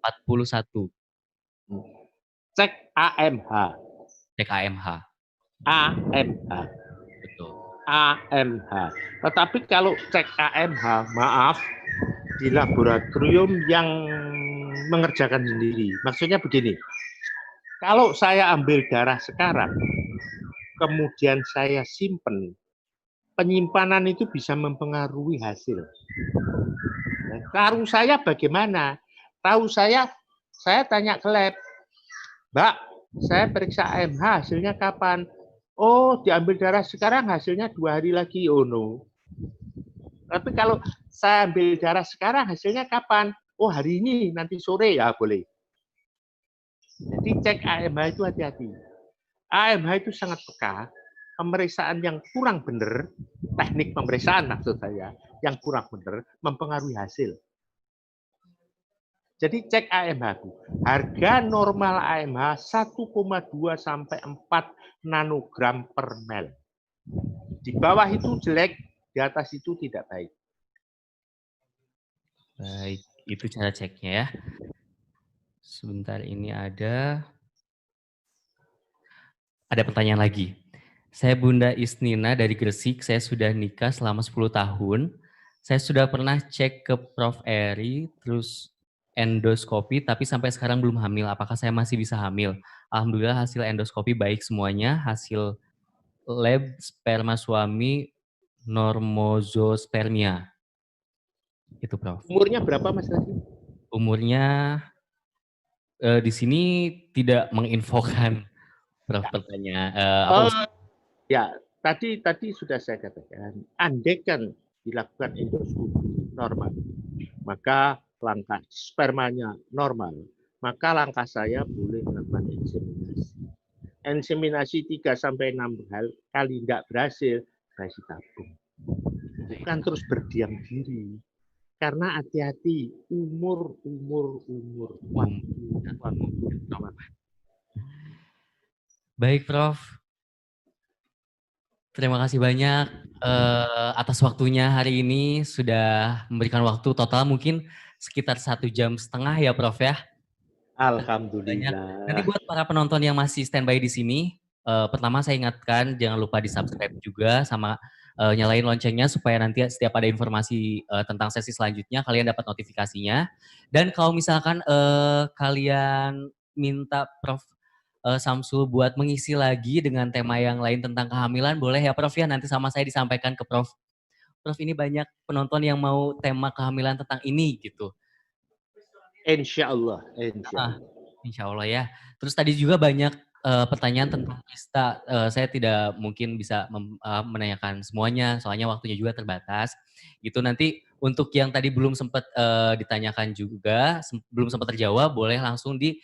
41. Cek AMH. Cek AMH. AMH. Betul. AMH. Tetapi kalau cek AMH, maaf, di laboratorium yang mengerjakan sendiri. Maksudnya begini, kalau saya ambil darah sekarang, kemudian saya simpen, penyimpanan itu bisa mempengaruhi hasil. Tahu saya bagaimana? Tahu saya tanya ke lab, Mbak, saya periksa AMH, hasilnya kapan? Oh, diambil darah sekarang, hasilnya 2 hari lagi. Oh no. Tapi kalau saya ambil darah sekarang, hasilnya kapan? Oh, hari ini, nanti sore ya boleh. Jadi cek AMH itu hati-hati. AMH itu sangat peka. Pemeriksaan yang kurang benar, teknik pemeriksaan maksud saya, yang kurang benar, mempengaruhi hasil. Jadi cek AMH. Harga normal AMH 1,2 sampai 4 nanogram per ml. Di bawah itu jelek, di atas itu tidak baik. Baik, itu cara ceknya ya. Sebentar, ini ada pertanyaan lagi. Saya Bunda Isnina dari Gresik, saya sudah nikah selama 10 tahun. Saya sudah pernah cek ke Prof. Eri, terus endoskopi, tapi sampai sekarang belum hamil. Apakah saya masih bisa hamil? Alhamdulillah hasil endoskopi baik semuanya. Hasil lab sperma suami normozospermia. Itu Prof. Umurnya berapa Mas lagi? Umurnya di sini tidak menginfokan Prof pertanyaan. Ya, tadi sudah saya katakan, andaikan dilakukan endoskopi normal, maka langkah spermanya normal, maka langkah saya boleh melakukan inseminasi. Inseminasi 3-6 kali tidak berhasil, kasih tabung. Bukan terus berdiam diri. Karena hati-hati, umur. Baik, Prof. Terima kasih banyak atas waktunya hari ini. Sudah memberikan waktu total mungkin sekitar 1,5 jam ya, Prof ya. Alhamdulillah. Nanti buat para penonton yang masih standby di sini, pertama saya ingatkan jangan lupa di-subscribe juga sama nyalain loncengnya supaya nanti setiap ada informasi tentang sesi selanjutnya kalian dapat notifikasinya. Dan kalau misalkan kalian minta Prof Samsul buat mengisi lagi dengan tema yang lain tentang kehamilan, boleh ya Prof ya, nanti sama saya disampaikan ke Prof. Prof, ini banyak penonton yang mau tema kehamilan tentang ini gitu. Insya Allah. Insya Allah ya. Terus tadi juga banyak pertanyaan tentang ISTA, saya tidak mungkin bisa menanyakan semuanya, soalnya waktunya juga terbatas. Gitu nanti untuk yang tadi belum sempat ditanyakan juga, belum sempat terjawab, boleh langsung di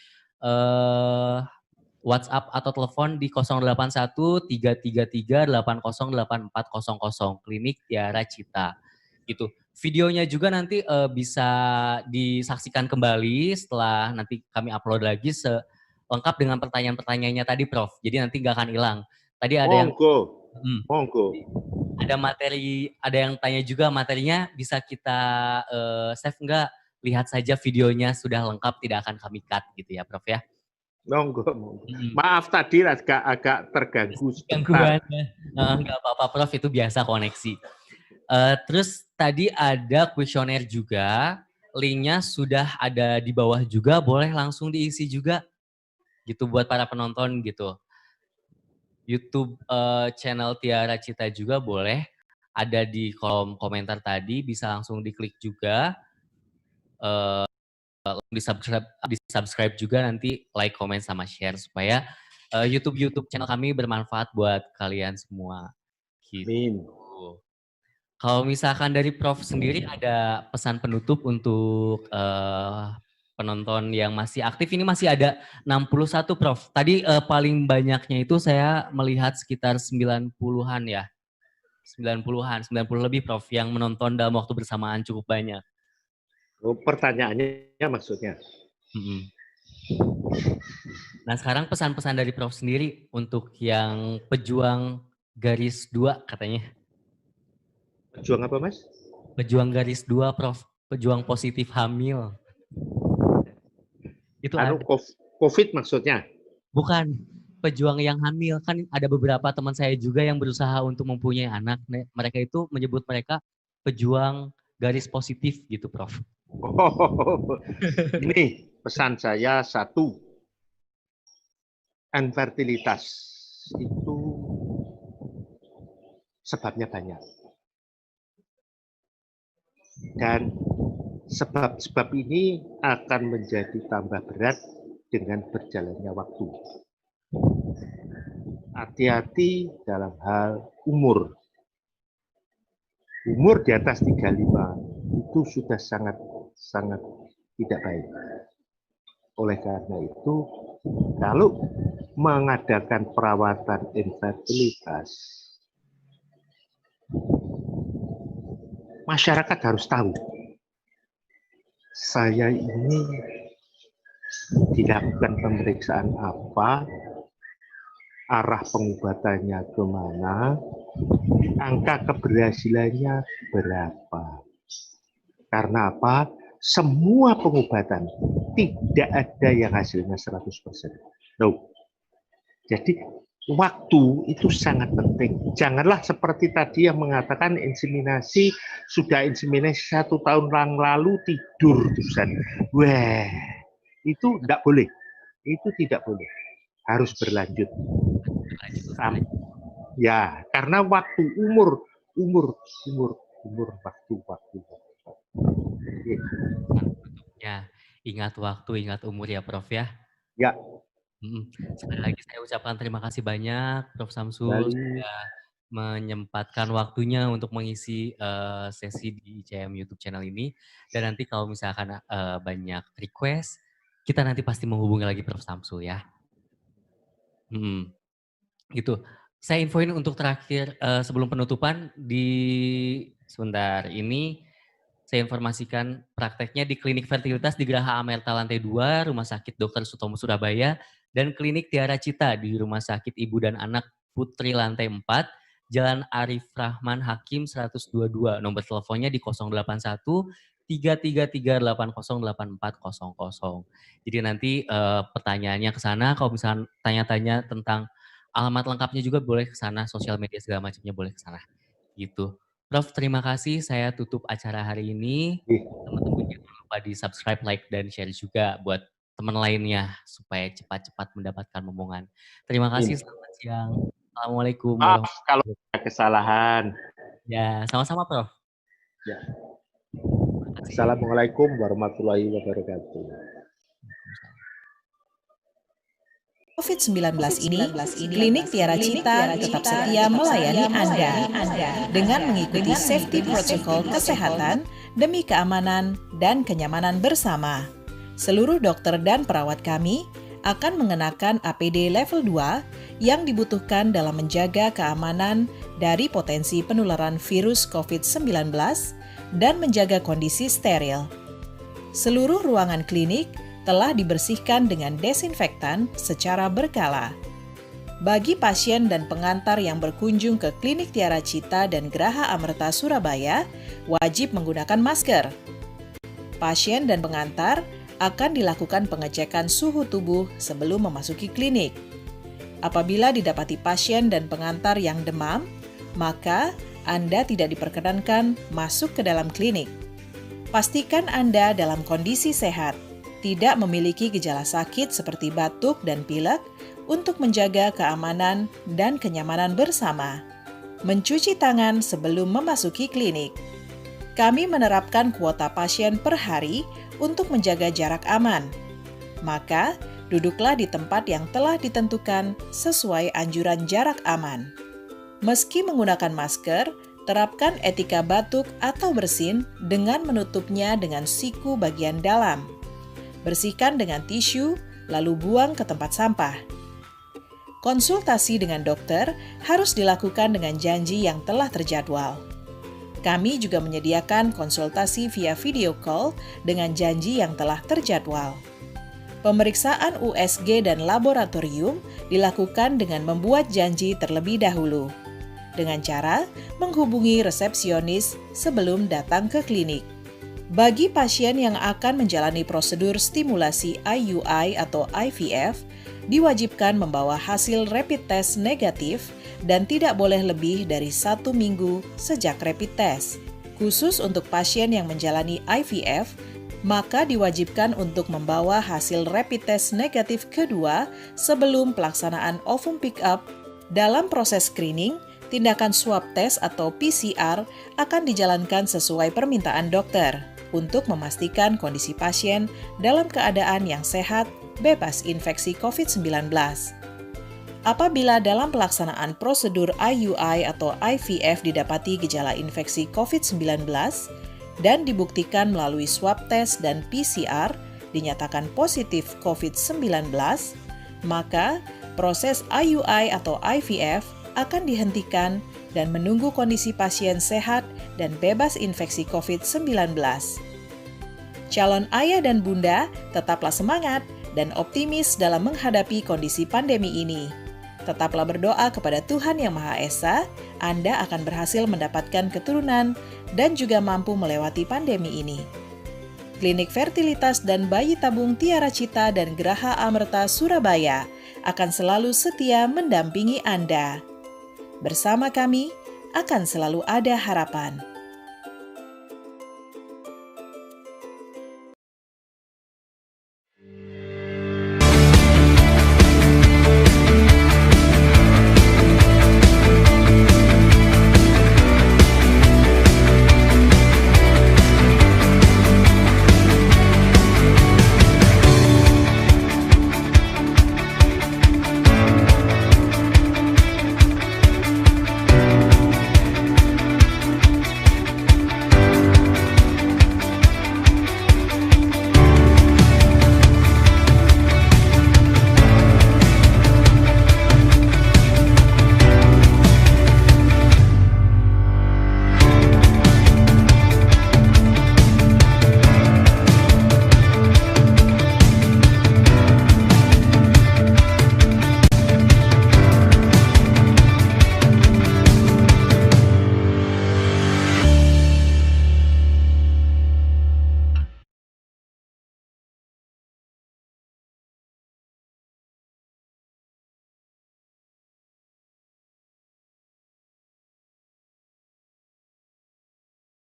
WhatsApp atau telepon di 081 333 80 8400 Klinik Tiara Cita. Gitu. Videonya juga nanti bisa disaksikan kembali setelah nanti kami upload lagi lengkap dengan pertanyaan-pertanyaannya tadi, Prof. Jadi nanti nggak akan hilang. Tadi ada yang Monggo, monggo. ada materi, ada yang tanya juga materinya bisa kita save nggak? Lihat saja videonya sudah lengkap, tidak akan kami cut gitu ya, Prof ya. Monggo, monggo. Maaf tadi agak terganggu sebentar. Gangguannya. Nggak apa-apa, Prof. Itu biasa koneksi. Terus tadi ada kuesioner juga, linknya sudah ada di bawah juga, boleh langsung diisi juga, gitu buat para penonton gitu. YouTube channel Tiara Cita juga boleh, ada di kolom komentar tadi, bisa langsung diklik juga, di subscribe juga nanti like, comment, sama share supaya YouTube channel kami bermanfaat buat kalian semua. Gitu. Amin. Kalau misalkan dari Prof sendiri ada pesan penutup untuk penonton yang masih aktif, ini masih ada 61 Prof. Tadi paling banyaknya itu saya melihat sekitar 90-an ya. 90-an, 90 lebih Prof yang menonton dalam waktu bersamaan cukup banyak. Oh, pertanyaannya maksudnya. Nah sekarang pesan-pesan dari Prof sendiri untuk yang pejuang garis 2 katanya. Pejuang apa, Mas? Pejuang garis 2 Prof, pejuang positif hamil. Itu ada. COVID maksudnya? Bukan, pejuang yang hamil. Kan ada beberapa teman saya juga yang berusaha untuk mempunyai anak. Mereka itu menyebut mereka pejuang garis positif gitu, Prof. Oh, ini pesan saya satu, infertilitas itu sebabnya banyak. Dan sebab-sebab ini akan menjadi tambah berat dengan berjalannya waktu. Hati-hati dalam hal umur. Umur di atas 35 itu sudah sangat tidak baik. Oleh karena itu, kalau mengadakan perawatan infertilitas, masyarakat harus tahu, saya ini dilakukan pemeriksaan apa, arah pengobatannya kemana, angka keberhasilannya berapa. Karena apa? Semua pengobatan tidak ada yang hasilnya 100%. No. Jadi waktu itu sangat penting. Janganlah seperti tadi yang mengatakan inseminasi, sudah inseminasi 1 tahun lalu tidur terusan. Wah, itu tidak boleh. Itu tidak boleh. Harus berlanjut. Ya, karena waktu umur waktu. Ya, ingat waktu, ingat umur ya, Prof ya. Ya. Sekali lagi saya ucapkan terima kasih banyak, Prof Samsul sudah menyempatkan waktunya untuk mengisi sesi di ICM YouTube channel ini. Dan nanti kalau misalkan banyak request, kita nanti pasti menghubungi lagi Prof Samsul ya. Gitu. Saya infoin untuk terakhir sebelum penutupan sebentar ini saya informasikan prakteknya di Klinik Fertilitas di Geraha Amerta lantai 2, Rumah Sakit Dr. Sutomo Surabaya, dan Klinik Tiara Cita di Rumah Sakit Ibu dan Anak Putri lantai 4, Jalan Arif Rahman Hakim 122. Nomor teleponnya di 081 333 80 8400. Jadi nanti pertanyaannya ke sana, kalau misalnya tanya-tanya tentang alamat lengkapnya juga boleh ke sana, sosial media segala macamnya boleh ke sana. Gitu. Prof, terima kasih. Saya tutup acara hari ini. Teman-teman jangan lupa di subscribe, like, dan share juga buat teman lainnya supaya cepat-cepat mendapatkan momongan. Terima kasih. Selamat siang. Assalamualaikum Maaf kalau ada kesalahan. Ya, sama-sama, Prof. Ya. Assalamualaikum warahmatullahi wabarakatuh. COVID-19 ini, Klinik Tiara Cita tetap setia melayani Anda dengan mengikuti safety protokol kesehatan demi keamanan dan kenyamanan bersama. Seluruh dokter dan perawat kami akan mengenakan APD level 2 yang dibutuhkan dalam menjaga keamanan dari potensi penularan virus COVID-19 dan menjaga kondisi steril. Seluruh ruangan klinik telah dibersihkan dengan desinfektan secara berkala. Bagi pasien dan pengantar yang berkunjung ke Klinik Tiara Cita dan Geraha Amerta Surabaya, wajib menggunakan masker. Pasien dan pengantar akan dilakukan pengecekan suhu tubuh sebelum memasuki klinik. Apabila didapati pasien dan pengantar yang demam, maka Anda tidak diperkenankan masuk ke dalam klinik. Pastikan Anda dalam kondisi sehat, tidak memiliki gejala sakit seperti batuk dan pilek untuk menjaga keamanan dan kenyamanan bersama. Mencuci tangan sebelum memasuki klinik. Kami menerapkan kuota pasien per hari untuk menjaga jarak aman. Maka, duduklah di tempat yang telah ditentukan sesuai anjuran jarak aman. Meski menggunakan masker, terapkan etika batuk atau bersin dengan menutupnya dengan siku bagian dalam. Bersihkan dengan tisu, lalu buang ke tempat sampah. Konsultasi dengan dokter harus dilakukan dengan janji yang telah terjadwal. Kami juga menyediakan konsultasi via video call dengan janji yang telah terjadwal. Pemeriksaan USG dan laboratorium dilakukan dengan membuat janji terlebih dahulu, dengan cara menghubungi resepsionis sebelum datang ke klinik. Bagi pasien yang akan menjalani prosedur stimulasi IUI atau IVF, diwajibkan membawa hasil rapid test negatif dan tidak boleh lebih dari 1 minggu sejak rapid test. Khusus untuk pasien yang menjalani IVF, maka diwajibkan untuk membawa hasil rapid test negatif kedua sebelum pelaksanaan ovum pick-up. Dalam proses screening, tindakan swab test atau PCR akan dijalankan sesuai permintaan dokter untuk memastikan kondisi pasien dalam keadaan yang sehat, bebas infeksi COVID-19. Apabila dalam pelaksanaan prosedur IUI atau IVF didapati gejala infeksi COVID-19 dan dibuktikan melalui swab test dan PCR dinyatakan positif COVID-19, maka proses IUI atau IVF akan dihentikan dan menunggu kondisi pasien sehat dan bebas infeksi COVID-19. Calon ayah dan bunda, tetaplah semangat dan optimis dalam menghadapi kondisi pandemi ini. Tetaplah berdoa kepada Tuhan Yang Maha Esa, Anda akan berhasil mendapatkan keturunan dan juga mampu melewati pandemi ini. Klinik Fertilitas dan Bayi Tabung Tiara Cita dan Geraha Amerta Surabaya akan selalu setia mendampingi Anda. Bersama kami akan selalu ada harapan.